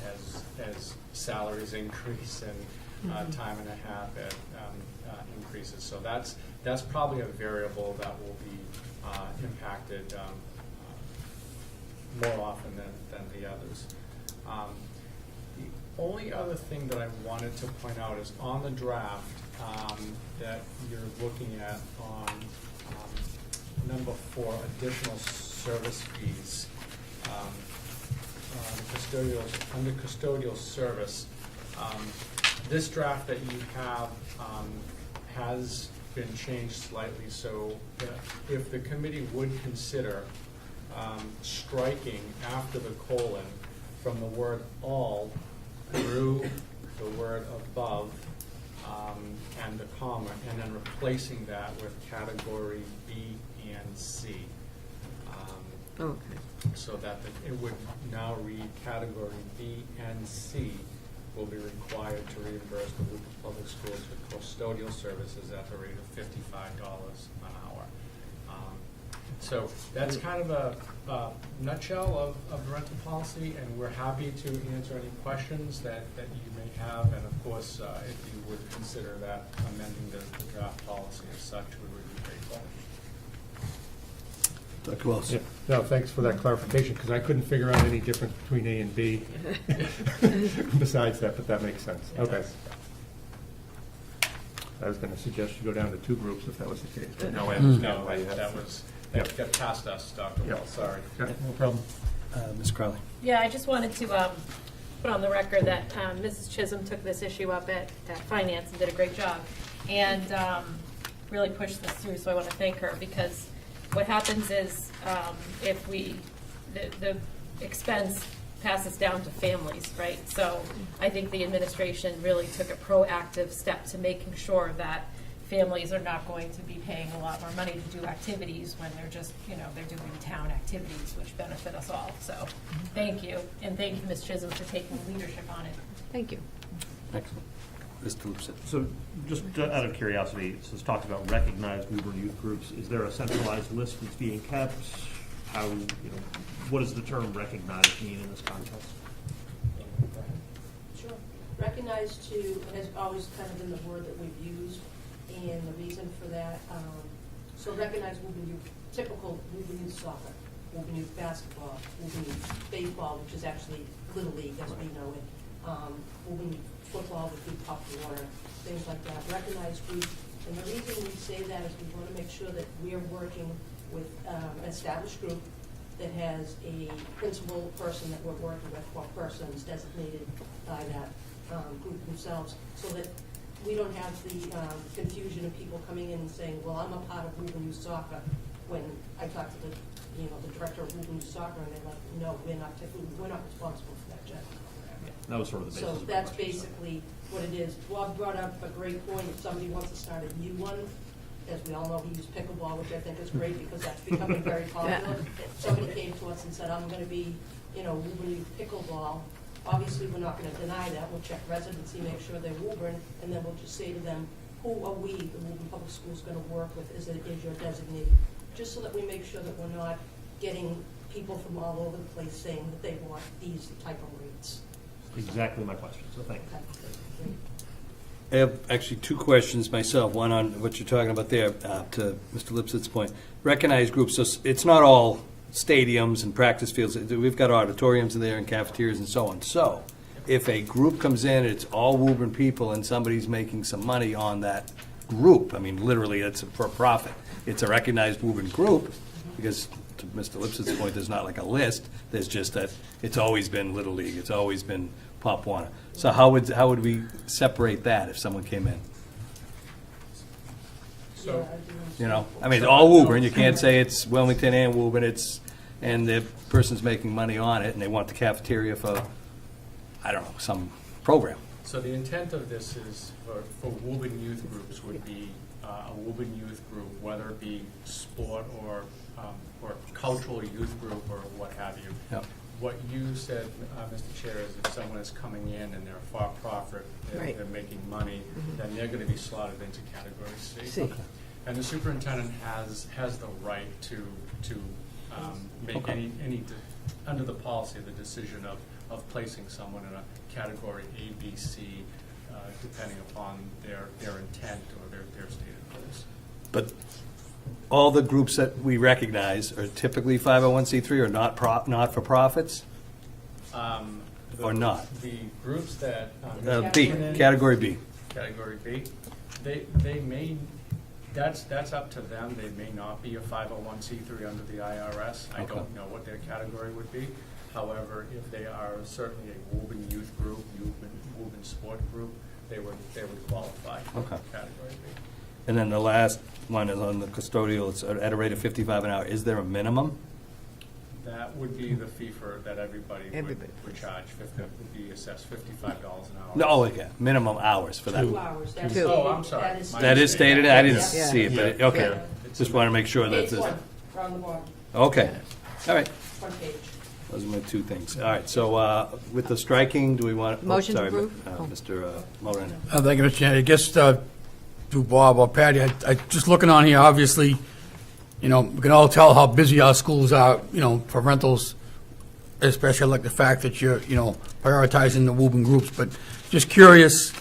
as salaries increase and time and a half increases. So that's probably a variable that will be impacted more often than the others. The only other thing that I wanted to point out is on the draft that you're looking at on number 4, additional service fees. Under custodial service, this draft that you have has been changed slightly, so if the committee would consider striking after the colon from the word all through the word above and the comma, and then replacing that with category B and C. Okay. So that it would now read category B and C will be required to reimburse the Woburn Public Schools for custodial services at the rate of $55 an hour. So that's kind of a nutshell of the rental policy, and we're happy to answer any questions that you may have. And of course, if you would consider that amending the draft policy as such, we would be grateful. Dr. Wells. Yeah. No, thanks for that clarification, because I couldn't figure out any difference between A and B besides that, but that makes sense. Okay. I was going to suggest you go down to 2 groups if that was the case. But no, I understand why you have that got past us, Dr. Wells, sorry. Yeah, no problem. Ms. Crowley. Yeah, I just wanted to put on the record that Mrs. Chisholm took this issue up at Finance and did a great job, and really pushed this through, so I want to thank her, because what happens is if the expense passes down to families, right? So I think the administration really took a proactive step to making sure that families are not going to be paying a lot more money to do activities when they're just, they're doing town activities, which benefit us all. So thank you. And thank you, Ms. Chisholm, for taking leadership on it. Thank you. Excellent. Mr. Lipset. So just out of curiosity, so it's talked about recognized Woburn youth groups. Is there a centralized list that's being kept? How, what does the term recognized mean in this context? Sure. Recognized has always kind of been the word that we've used, and the reason for that, so recognized Woburn youth, typical Woburn youth soccer, Woburn youth basketball, Woburn youth baseball, which is actually Little League as we know it, Woburn youth football would be Pop Warner, things like that, recognized groups. And the reason we say that is we want to make sure that we're working with an established group that has a principal person that we're working with, or persons designated by that group themselves, so that we don't have the confusion of people coming in and saying, well, I'm a part of Woburn Youth Soccer, when I talk to the director of Woburn Youth Soccer, and they're like, no, we're not responsible for that general program. Yeah, that was sort of the basis So of my that's question, basically what it is. Bob brought up a great point. If somebody wants to start a new one, as we all know, he used pickleball, which I think is great because that's becoming very popular. Somebody came to us and said, I'm going to be, Woburn Youth Pickleball. Obviously, we're not going to deny that. We'll check residency, make sure they're Woburn, and then we'll just say to them, who are we, the Woburn Public Schools, going to work with as your designated? Just so that we make sure that we're not getting people from all over the place saying that they want these type of rates. Exactly my question, so thank you. I have actually two questions myself. One on what you're talking about there, to Mr. Lipset's point. Recognized groups, so it's not all stadiums and practice fields. We've got auditoriums in there and cafeterias and so on. So if a group comes in, it's all Woburn people, and somebody's making some money on that group, I mean, literally, it's for a profit. It's a recognized Woburn group, because to Mr. Lipset's point, there's not like a list. There's just that it's always been Little League. It's always been Pop Warner. So how would we separate that if someone came in? So, I mean, it's all Woburn. You can't say it's Wilmington and Woburn. And the person's making money on it, and they want the cafeteria for, I don't know, some program. So the intent of this is for Woburn youth groups would be a Woburn youth group, whether it be sport or cultural youth group or what have you. Yep. What you said, Mr. Chair, is if someone is coming in and they're for-profit, they're making money, then they're going to be slotted into Category C. Okay. And the superintendent has the right to make any under the policy, the decision of placing someone in a Category A, B, C, depending upon their intent or their stated goals. But all the groups that we recognize are typically 501c3 or not for profits? Or not? The groups that B, Category B. Category B, they may, that's up to them. They may not be a 501c3 under the IRS. I don't know what their category would be. However, if they are certainly a Woburn youth group, Woburn sport group, they would qualify for Category B. And then the last one is on the custodial. It's at a rate of $55 an hour. Is there a minimum? That would be the fee for that everybody would charge. Would be assessed $55 an hour. No, okay. Minimum hours for that. 2 hours. That's Oh, I'm sorry. That is stated? I didn't Yeah. see it, but, okay. Yeah. Just want to make sure that Page this. 1, around the bottom, Okay. All right. front page. Those are my two things. All right, so with the striking, do we want? Motion to sorry, approve? Mr. Moran. Thank you, Mr. Chairman. I guess to Bob or Patty, I just looking on here, obviously, we can all tell how busy our schools are, for rentals, especially like the fact that you're, prioritizing the Woburn groups. But just curious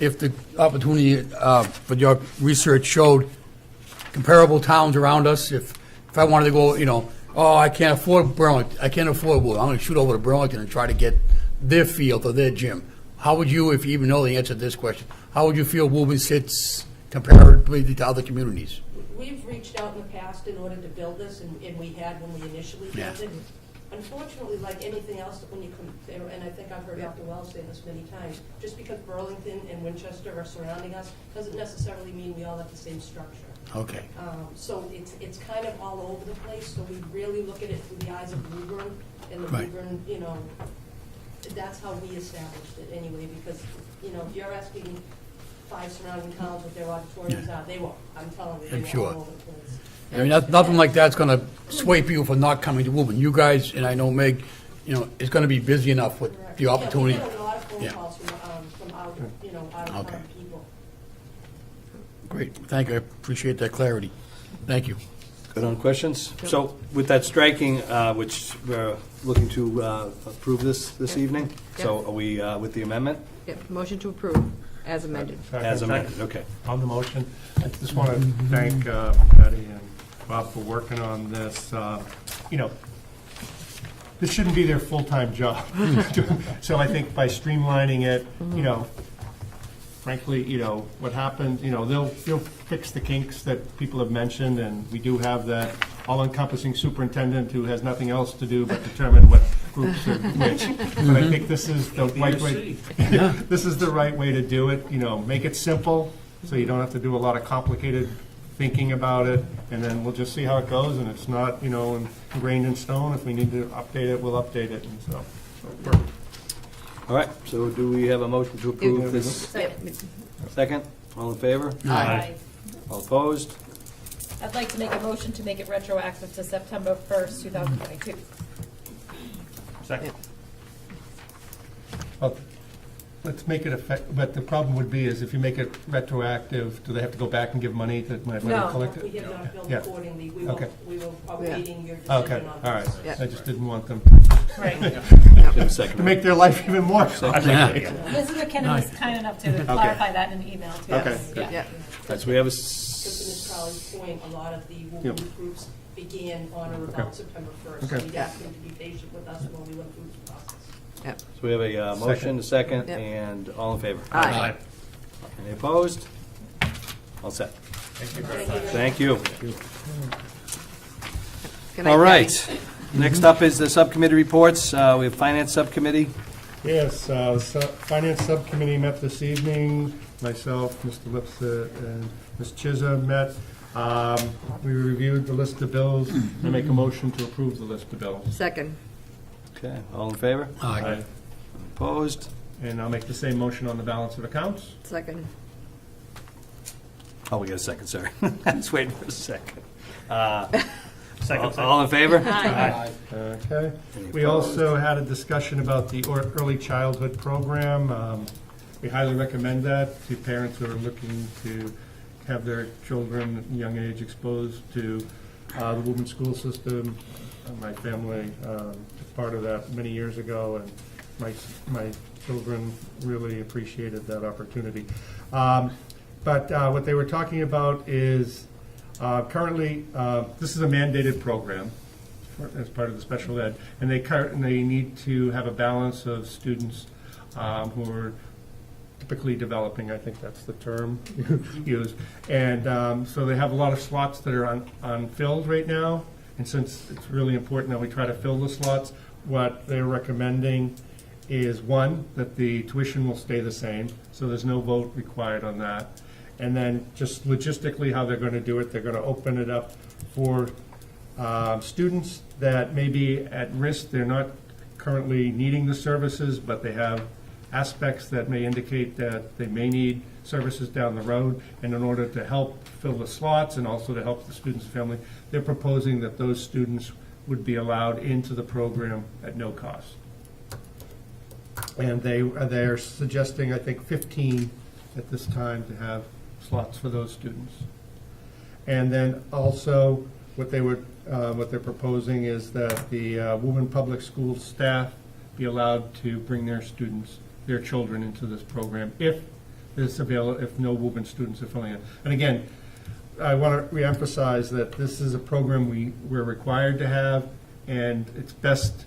if the opportunity for your research showed comparable towns around us. If I wanted to go, I can't afford Burlington, I can't afford Woburn, I'm going to shoot over to Burlington and try to get their field or their gym. How would you, if you even know the answer to this question, how would you feel Woburn sits comparatively to other communities? We've reached out in the past in order to build this, and we had when we initially built it. Unfortunately, like anything else, when you compare, and I think I've heard Dr. Wells say this many times, just because Burlington and Winchester are surrounding us, doesn't necessarily mean we all have the same structure. Okay. So it's kind of all over the place, so we really look at it through the eyes of Woburn, and the Right. Woburn, you know, that's how we established it anyway, because, you know, if you're asking 5 surrounding towns what their auditoriums are, they won't, I'm telling you, I'm they're sure. all over the place. I mean, nothing like that's going to sway people for not coming to Woburn. You guys, and I know Meg, you know, is going to be busy enough with Correct. the opportunity. Yeah, we get a lot of phone Yeah. calls from out, you know, out of Okay. town people. Great, thank you, I appreciate that clarity. Thank you. Good on questions? So with that striking, which we're looking to approve this evening, so are we with the amendment? Yep, motion to approve as amended. As amended, okay. On the motion, I just want to thank Patty and Bob for working on this. You know, this shouldn't be their full-time job. So I think by streamlining it, you know, frankly, you know, what happened, you know, they'll fix the kinks that people have mentioned, and we do have that all-encompassing superintendent who has nothing else to do but determine what groups are which. But I think this is the right way. This is the right way to do it. You know, make it simple so you don't have to do a lot of complicated thinking about it, and then we'll just see how it goes. And it's not, you know, ingrained in stone. If we need to update it, we'll update it. And so perfect. All right, so do we have a motion to approve this? Second? All in favor? Aye. All opposed? I'd like to make a motion to make it retroactive to September 1st, 2022. Second. Well, let's make it effect, but the problem would be is if you make it retroactive, do they have to go back and give money to when No. collect We it? have not billed Yeah. accordingly, we Okay. will Yeah. awaiting your Okay, decision on this. all right. Yeah. I just didn't want them Right. Second. to make their life even more complicated. Mrs. McKinnon was kind enough to clarify that in the email to Okay. us. Good. Yeah. All right, so we have a, Just to Ms. Crowley's point, a lot of the Yep. Woburn groups began on or about Okay. September 1st. So Okay. we asked them to be patient with us while we went through this process. Yep. so we have a motion, a second, Yep. and all in favor? Aye. Any opposed? All set. Thank you. Thank you. Good night, All Patty. right. Next up is the subcommittee reports. We have Finance Subcommittee. Yes, Finance Subcommittee met this evening. Myself, Mr. Lipset, and Ms. Chisholm met. We reviewed the list of bills. I make a motion to approve the list of bills. Second. Okay, all in favor? Aye. Opposed? And I'll make the same motion on the balance of accounts. Second. Oh, we got a second, sorry. I was waiting for a second. Second. All in favor? Aye. Okay. Any We opposed? also had a discussion about the early childhood program. We highly recommend that to parents who are looking to have their children at a young age exposed to the Woburn school system. My family was part of that many years ago, and my children really appreciated that opportunity. But what they were talking about is currently, this is a mandated program as part of the special ed, and they need to have a balance of students who are typically developing, I think that's the term used. And so they have a lot of slots that are unfilled right now, and since it's really important that we try to fill the slots, what they're recommending is, one, that the tuition will stay the same, so there's no vote required on that. And then just logistically how they're going to do it, they're going to open it up for students that may be at risk. They're not currently needing the services, but they have aspects that may indicate that they may need services down the road. And in order to help fill the slots and also to help the student's family, they're proposing that those students would be allowed into the program at no cost. And they're suggesting, I think, 15 at this time to have slots for those students. And then also, what they're proposing is that the Woburn Public Schools staff be allowed to bring their students, their children into this program if it's available, if no Woburn students are filling it. And again, I want to reemphasize that this is a program we're required to have, and it's best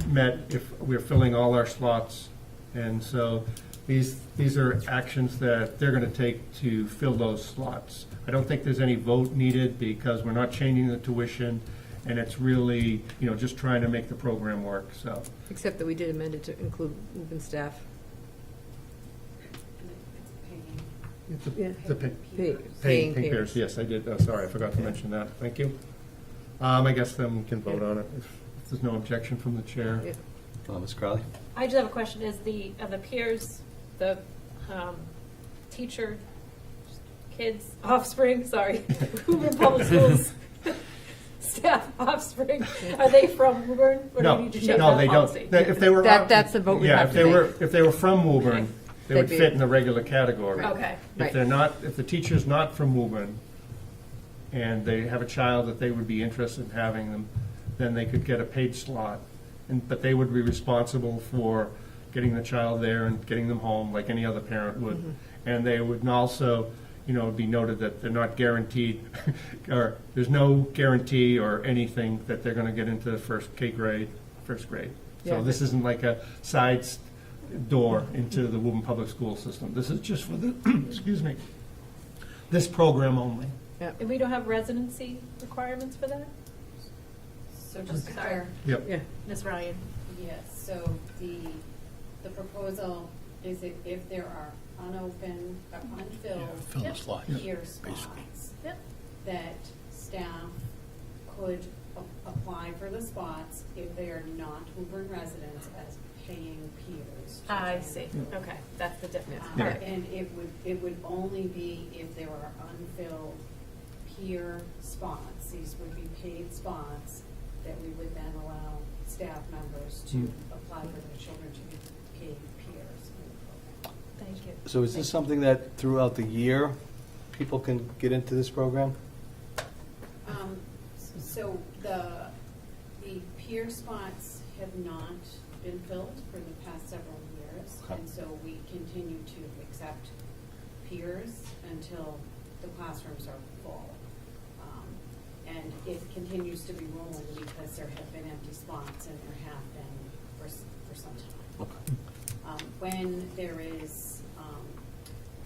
met if we're filling all our slots. And so these are actions that they're going to take to fill those slots. I don't think there's any vote needed because we're not changing the tuition, and it's really, just trying to make the program work, so. Except that we did amend it to include Woburn staff. Yeah. The Paying paying peers. peers, yes, I did, sorry, I forgot to mention that, thank you. I guess then we can vote on it, if there's no objection from the chair. Yeah. Ms. Crowley? I just have a question, are the peers, the teacher, kids, offspring, sorry, Woburn Public Schools, staff, offspring, are they from Woburn? Or do No, we need to check no, that they policy? don't. If they were. That's the vote we Yeah, have to make. if they were from Woburn, they would They'd be- fit in the regular category. Okay. If Right. they're not, if the teacher's not from Woburn, and they have a child that they would be interested in having them, then they could get a paid slot. But they would be responsible for getting the child there and getting them home like any other parent would. And they would also, be noted that they're not guaranteed, or there's no guarantee or anything that they're going to get into the first grade. So Yeah. this isn't like a side door into the Woburn Public School system. This is just for the, excuse me, this program only. And we don't have residency requirements for that? So just to clarify, Yep. Yeah. Ms. Ryan? Yes, so the proposal is that if there are unopened, or fill the slots, peer basically. spots, Yep. that staff could apply for the spots if they are not Woburn residents as paying peers. I see, okay, that's the difference. Um, All right. And it would only be if there were unfilled peer spots. These would be paid spots that we would then allow staff members to apply for their children to be paid peers in the program. Thank you. So is this something that throughout the year, people can get into this program? So the peer spots have not been filled for the past several years. Okay. And so we continue to accept peers until the classrooms are full. And it continues to be rolling because there have been empty spots and there have been for some time. Okay. When there is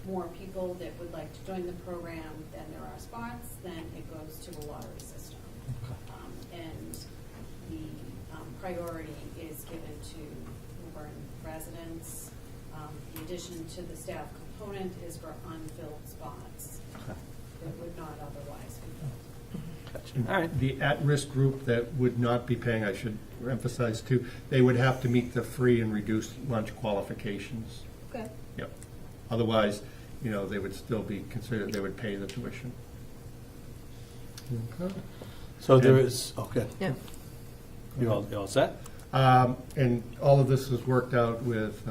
more people that would like to join the program than there are spots, then it goes to the lottery system. And the priority is given to Woburn residents. The addition to the staff component is for unfilled spots that would not otherwise be filled. All right. The at-risk group that would not be paying, I should emphasize too, they would have to meet the free and reduced lunch qualifications. Okay. Yep. Otherwise, they would still be considered, they would pay the tuition. Okay. So there is, okay. Yeah. You all set? And all of this was worked out with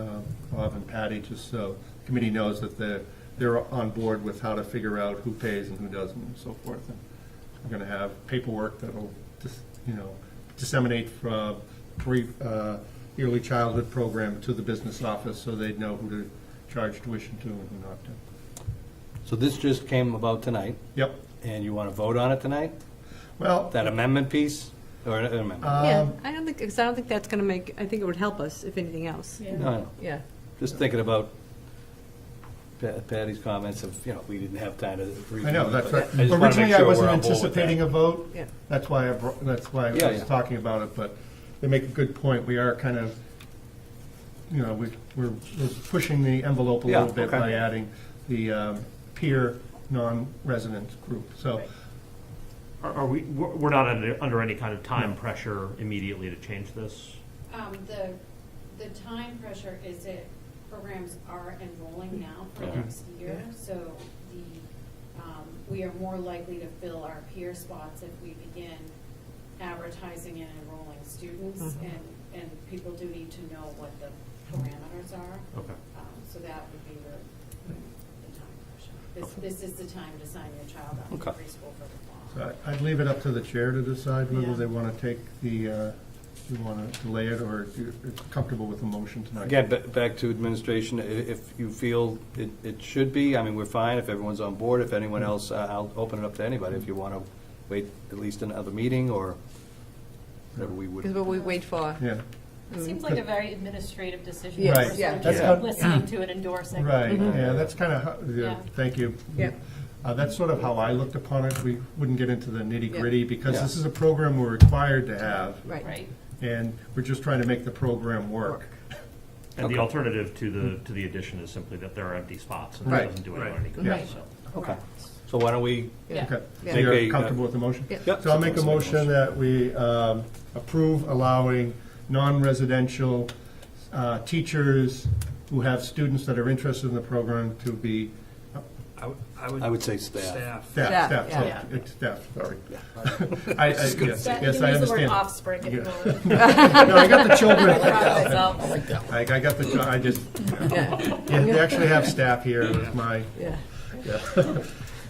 Bob and Patty, just so the committee knows that they're on board with how to figure out who pays and who doesn't and so forth. And we're going to have paperwork that'll disseminate from early childhood program to the business office so they'd know who to charge tuition to and who not to. So this just came about tonight? Yep. And you want to vote on it tonight? Well, that amendment piece? Or an amendment? Yeah, I don't think that's going to make, I think it would help us, if anything else. Yeah. No. Yeah. Just thinking about Patty's comments of, we didn't have time to review. I know, that's but right. I just wanna make Originally, I sure wasn't we're on board with anticipating that. a vote. Yeah. That's why I was talking about it, but they make a good point. We are kind of, we're pushing the envelope a Yeah, little bit okay. by adding the peer non-resident group. So We're not under any kind of time pressure immediately to change this? The time pressure is that programs are enrolling now for Okay. next year, so we are more likely to fill our peer spots if we begin advertising and enrolling students, and people do need to know what the parameters are. Okay. So that would be the time pressure. This is the time to sign your child up for preschool for the fall. So I'd leave it up to the chair to decide whether they want to take you want to delay it, or if you're comfortable with the motion tonight. Again, back to administration, if you feel it should be, we're fine if everyone's on board. If anyone else, I'll open it up to anybody if you want to wait at least another meeting or whatever we would. Is what we wait for. Yeah. It seems like a very administrative decision. Yes. We're Yeah. sort of That's just how- listening to and endorsing. Right, Mhm. yeah, that's kind of, Yeah. thank you. Yeah. That's sort of how I looked upon it. We wouldn't get into the nitty-gritty because Yeah. this is a program we're required to have, Right. and we're just trying to make the program work. And the alternative to the addition is simply that there are empty spots, and that Right. doesn't do anyone Right. any good, Yeah. so. Okay. So why don't we? Yeah. Okay, Yeah. so you're Make a, comfortable with the motion? Yep. So I'll make a motion that we approve allowing non-residential teachers who have students that are interested in the program to be, I would say staff. staff, yeah. so Yeah. it's staff, sorry. That- Yes, you yes, can I use the word understand. offspring if you Yeah. want. No, I got the children. I like that one. I got the, I just, yeah, they actually have staff here with my, Yeah. yeah.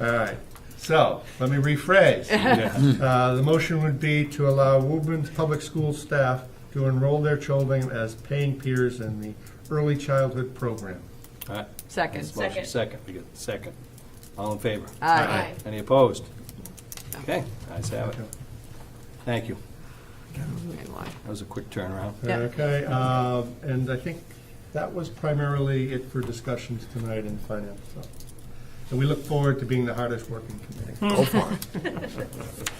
All right, so, let me rephrase. The motion would be to allow Woburn Public School staff to enroll their children as paying peers in the early childhood program. All right. Second. This motion, second, we get second. All in favor? Aye. Any opposed? Okay, ayes have it. Thank you. That was a quick turnaround. Okay, and I think that was primarily it for discussions tonight in finance, so. And we look forward to being the hardest working committee. Go for it.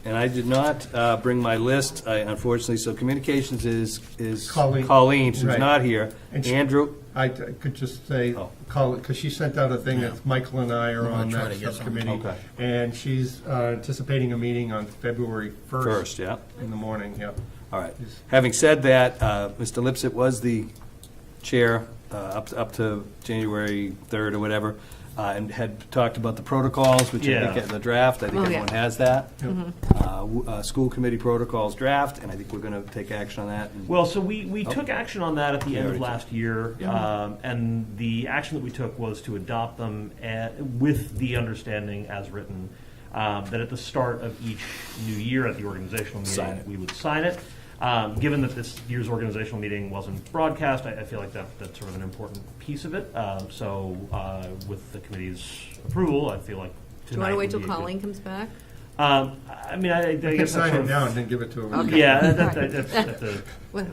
And I did not bring my list, unfortunately, so communications is Colleen, who's Right. not here. And she- Andrew? I could just say, call it, because she sent out a thing that Michael and I are I'm gonna on try that to get some. subcommittee. Okay. And she's anticipating a meeting on February 1st. First, yeah. In the morning, yep. All right. Having said that, Mr. Lipset was the chair up to January 3rd or whatever, and had talked about the protocols, which I Yeah. think in the draft, I think Oh, yeah. everyone has that. School committee protocols draft, and I think we're going to take action on that. And- Well, so we took action on that at the end of already last year, Yeah. and the action that we took was to adopt them with the understanding, as written, that at the start of each new year at the organizational Sign meeting, it. we would sign it. Given that this year's organizational meeting wasn't broadcast, I feel like that's sort of an important piece of it. So with the committee's approval, I feel like Do you want tonight to wait would till be a good- Colleen comes back? I mean, I You can guess that's sign sort it of- down and then give it to her. Okay. Yeah, that's the.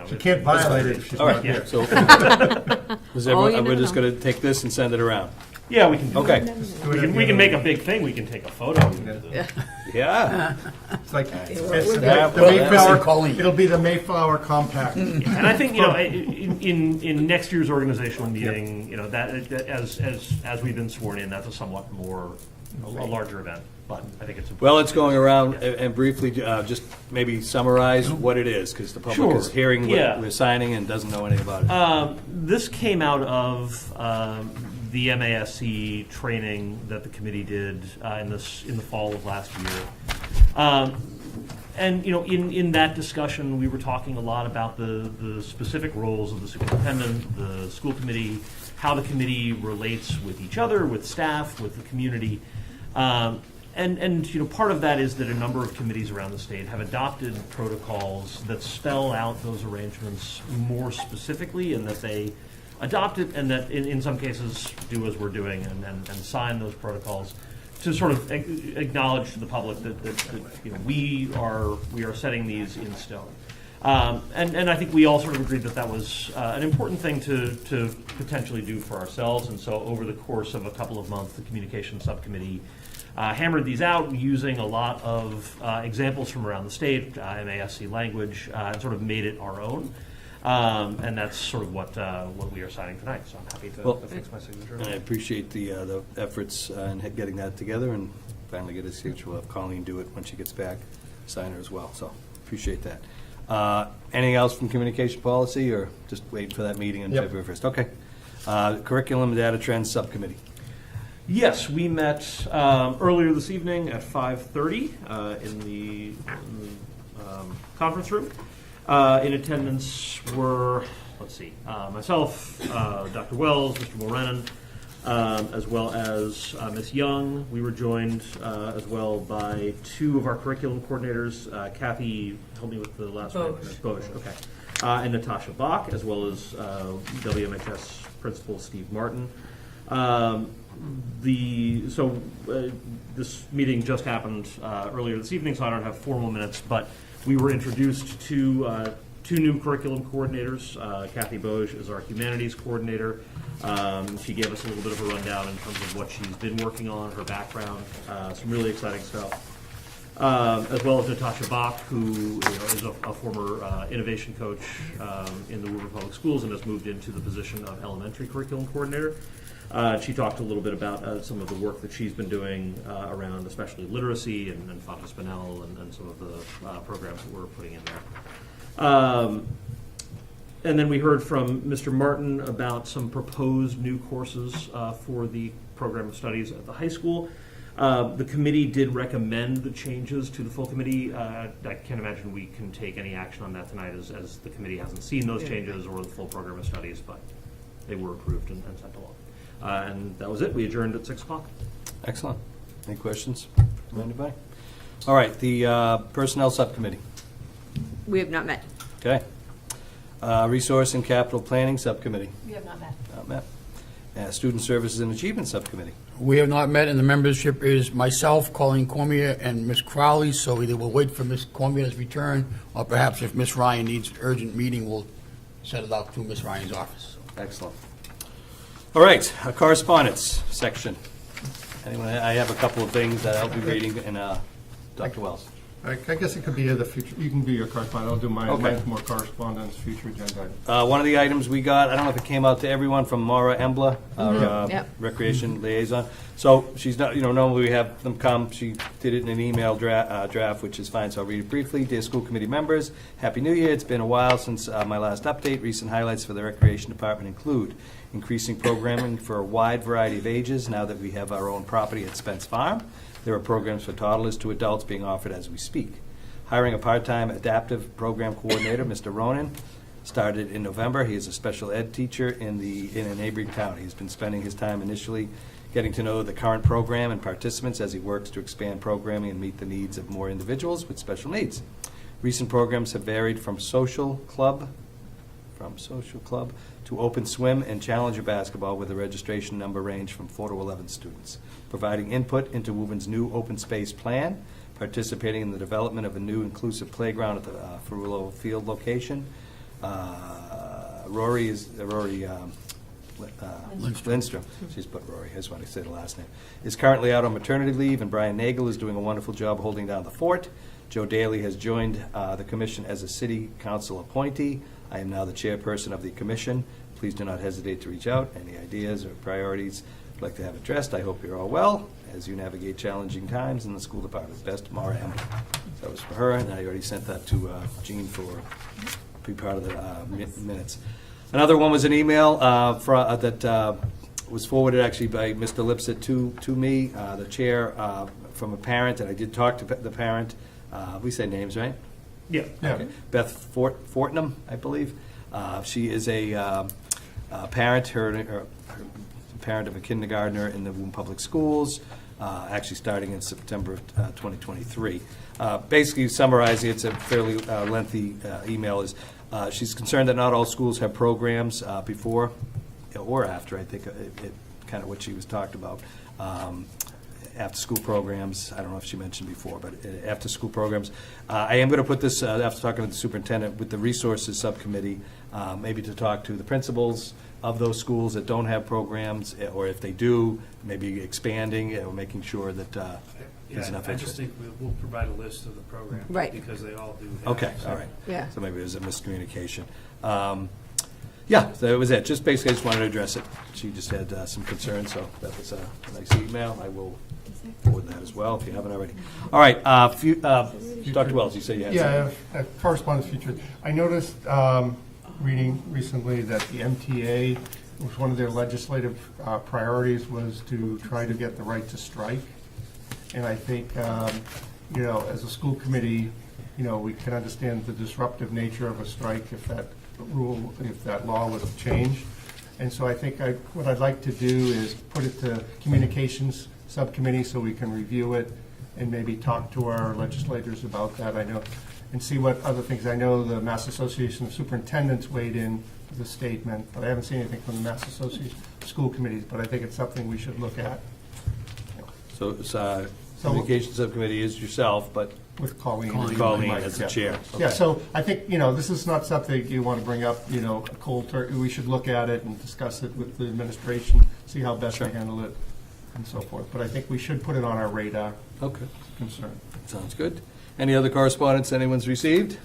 She can't violate it if she's All not right, here. so, is Oh, everyone, you we're know. just going to take this and send it around. Yeah, we can. Okay. We can make a big thing. We can take a photo. Yeah. It's like, it's Yeah, the well, Mayflower, Colleen. it'll be the Mayflower Compact. And I think, in next year's organizational meeting, that as we've been sworn in, that's a somewhat more, a larger event. But I think it's important. Well, it's going around, and briefly, just maybe summarize what it is, because the public is Sure. hearing Yeah. what we're signing and doesn't know anything about it. This came out of the MASC training that the committee did in the fall of last year. And in that discussion, we were talking a lot about the specific roles of the superintendent, the school committee, how the committee relates with each other, with staff, with the community. And part of that is that a number of committees around the state have adopted protocols that spell out those arrangements more specifically, and that they adopt it, and that in some cases do as we're doing and sign those protocols to sort of acknowledge to the public that we are setting these in stone. And I think we all sort of agreed that was an important thing to potentially do for ourselves. And so over the course of a couple of months, the communications subcommittee hammered these out using a lot of examples from around the state, MASC language, and sort of made it our own. And that's sort of what we are signing tonight. So I'm happy to fix my signature. And I appreciate the efforts in getting that together, and finally get a signature. We'll have Colleen do it when she gets back, sign her as well, so appreciate that. Anything else from communication policy, or just wait for that meeting on February 1st? Okay. Curriculum and Data Trends Subcommittee. Yes, we met earlier this evening at 5:30 in the conference room. In attendance were, myself, Dr. Wells, Mr. Morenin, as well as Ms. Young. We were joined as well by two of our curriculum coordinators, Kathy, help me with the last name. Bosch, okay. And Natasha Bach, as well as WMHS Principal Steve Martin. This meeting just happened earlier this evening, so I don't have formal minutes, but we were introduced to two new curriculum coordinators. Kathy Boge is our humanities coordinator. She gave us a little bit of a rundown in terms of what she's been working on, her background, some really exciting stuff. As well as Natasha Bach, who is a former innovation coach in the Woburn Public Schools and has moved into the position of elementary curriculum coordinator. She talked a little bit about some of the work that she's been doing around especially literacy and Fonda Spinell and some of the programs that we're putting in there. And then we heard from Mr. Martin about some proposed new courses for the program of studies at the high school. The committee did recommend the changes to the full committee. I can't imagine we can take any action on that tonight as the committee hasn't seen those changes or the full program of studies, but they were approved and sent along. And that was it. We adjourned at 6 o'clock. Excellent. Any questions from anybody? All right, the Personnel Subcommittee. We have not met. Okay. Resource and Capital Planning Subcommittee. We have not met. Not met. Student Services and Achievement Subcommittee. We have not met, and the membership is myself, Colleen Cormier, and Ms. Crowley, so either we'll wait for Ms. Cormier's return, or perhaps if Ms. Ryan needs an urgent meeting, we'll set it up through Ms. Ryan's office. Excellent. All right, correspondence section. Anyone? I have a couple of things that I'll be reading, and Dr. Wells. I guess it could be the future. You can do your correspondence. I'll do mine. Okay. Mine's more correspondence, future agenda item. One of the items we got, I don't know if it came out to everyone, from Maura Embla, our Yep. recreation liaison. So she's not, normally we have them come. She did it in an email draft, which is fine, so I'll read it briefly. Dear school committee members, Happy New Year. It's been a while since my last update. Recent highlights for the recreation department include increasing programming for a wide variety of ages now that we have our own property at Spence Farm. There are programs for toddlers to adults being offered as we speak. Hiring a part-time adaptive program coordinator, Mr. Ronan, started in November. He is a special ed teacher in a neighboring town. He's been spending his time initially getting to know the current program and participants as he works to expand programming and meet the needs of more individuals with special needs. Recent programs have varied from social club to open swim and challenger basketball, with the registration number range from 4 to 11 students. Providing input into Woburn's new open space plan, participating in the development of a new inclusive playground at the Ferrulo Field location. Rory Lindstrom, she's put Rory, I just want to say the last name, is currently out on maternity leave, and Brian Nagel is doing a wonderful job holding down the fort. Joe Daly has joined the commission as a city council appointee. I am now the chairperson of the commission. Please do not hesitate to reach out. Any ideas or priorities you'd like to have addressed? I hope you're all well as you navigate challenging times in the school department. Best, Mara Emily. So that was for her, and I already sent that to Jean for be part of the minutes. Another one was an email that was forwarded actually by Mr. Lipset to me, the chair, from a parent, and I did talk to the parent. We say names, right? Yeah. Okay. Beth Fortnum, I believe. She is a parent, her parent of a kindergartner in the Woburn Public Schools, actually starting in September of 2023. Basically, summarizing, it's a fairly lengthy email, is she's concerned that not all schools have programs before or after, I think, it kind of what she was talked about. After-school programs, I don't know if she mentioned before, but after-school programs. I am going to put this, after talking to the superintendent, with the resources subcommittee, maybe to talk to the principals of those schools that don't have programs, or if they do, maybe expanding, or making sure that there's enough I interest. just think we'll provide a list of the programs. Right. Because they all do have. Okay, all right. Yeah. So maybe there's a miscommunication. Yeah, so that was it. Just basically, I just wanted to address it. She just had some concerns, so that was a nice email. I will forward that as well if you haven't already. All right, Dr. Wells, you said you had something. Yeah, correspondence future. I noticed, reading recently, that the MTA, was one of their legislative priorities was to try to get the right to strike. And I think, as a school committee, we can understand the disruptive nature of a strike if that law was changed. And so I think what I'd like to do is put it to communications subcommittee so we can review it and maybe talk to our legislators about that. I know, and see what other things. I know the Mass Association of Superintendents weighed in with a statement, but I haven't seen anything from the Mass Association of School Committees, but I think it's something we should look at. So Communications Subcommittee is yourself, but With Colleen. Colleen Mike, as the yeah. chair. Yeah, Okay. so I think, this is not something you want to bring up, a cold turkey. We should look at it and discuss it with the administration, see how best to handle it and so forth. But I think we should put it on our radar. Okay. Concern. Sounds good. Any other correspondence anyone's received?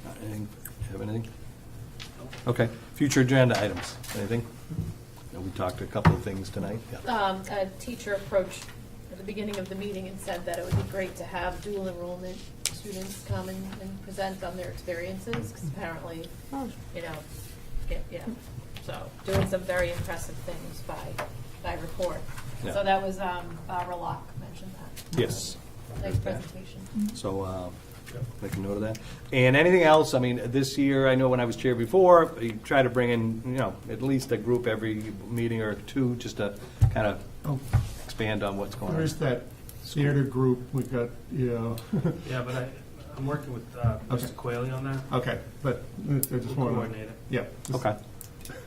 Have anything? Okay. Future agenda items, anything? No, we talked a couple of things tonight. Yeah. A teacher approached at the beginning of the meeting and said that it would be great to have dual enrollment students come and present on their experiences, because apparently, so doing some very impressive things by report. Yeah. So that was, Barbara Locke mentioned that. Yes. Nice presentation. So, make a note of that. And anything else, this year, I know when I was chair before, you try to bring in, at least a group every meeting or two, just to kind of expand on what's going on. There is that theater group, we've got, Yeah, but I'm working with Mr. Quayle on that. Okay, but I just We'll want coordinate it. Yeah. Okay.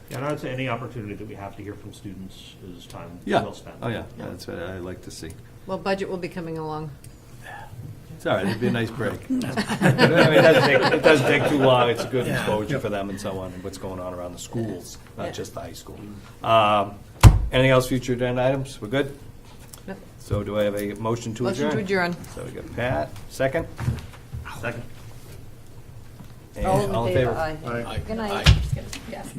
Yeah, and I would say any opportunity that we have to hear from students is time Yeah. well spent. Oh, yeah. That's what I like to see. Well, budget will be coming along. It's all right. It'd be a nice break. It doesn't take too long. It's a good exposure for them and so on, and what's going on around the schools, not just the high school. Anything else, future agenda items? We're good? Yep. So do I have a motion to adjourn? Motion to adjourn. So we got Pat, second? Second. And All in favor? favor? Aye. Aye. Good night. Yes.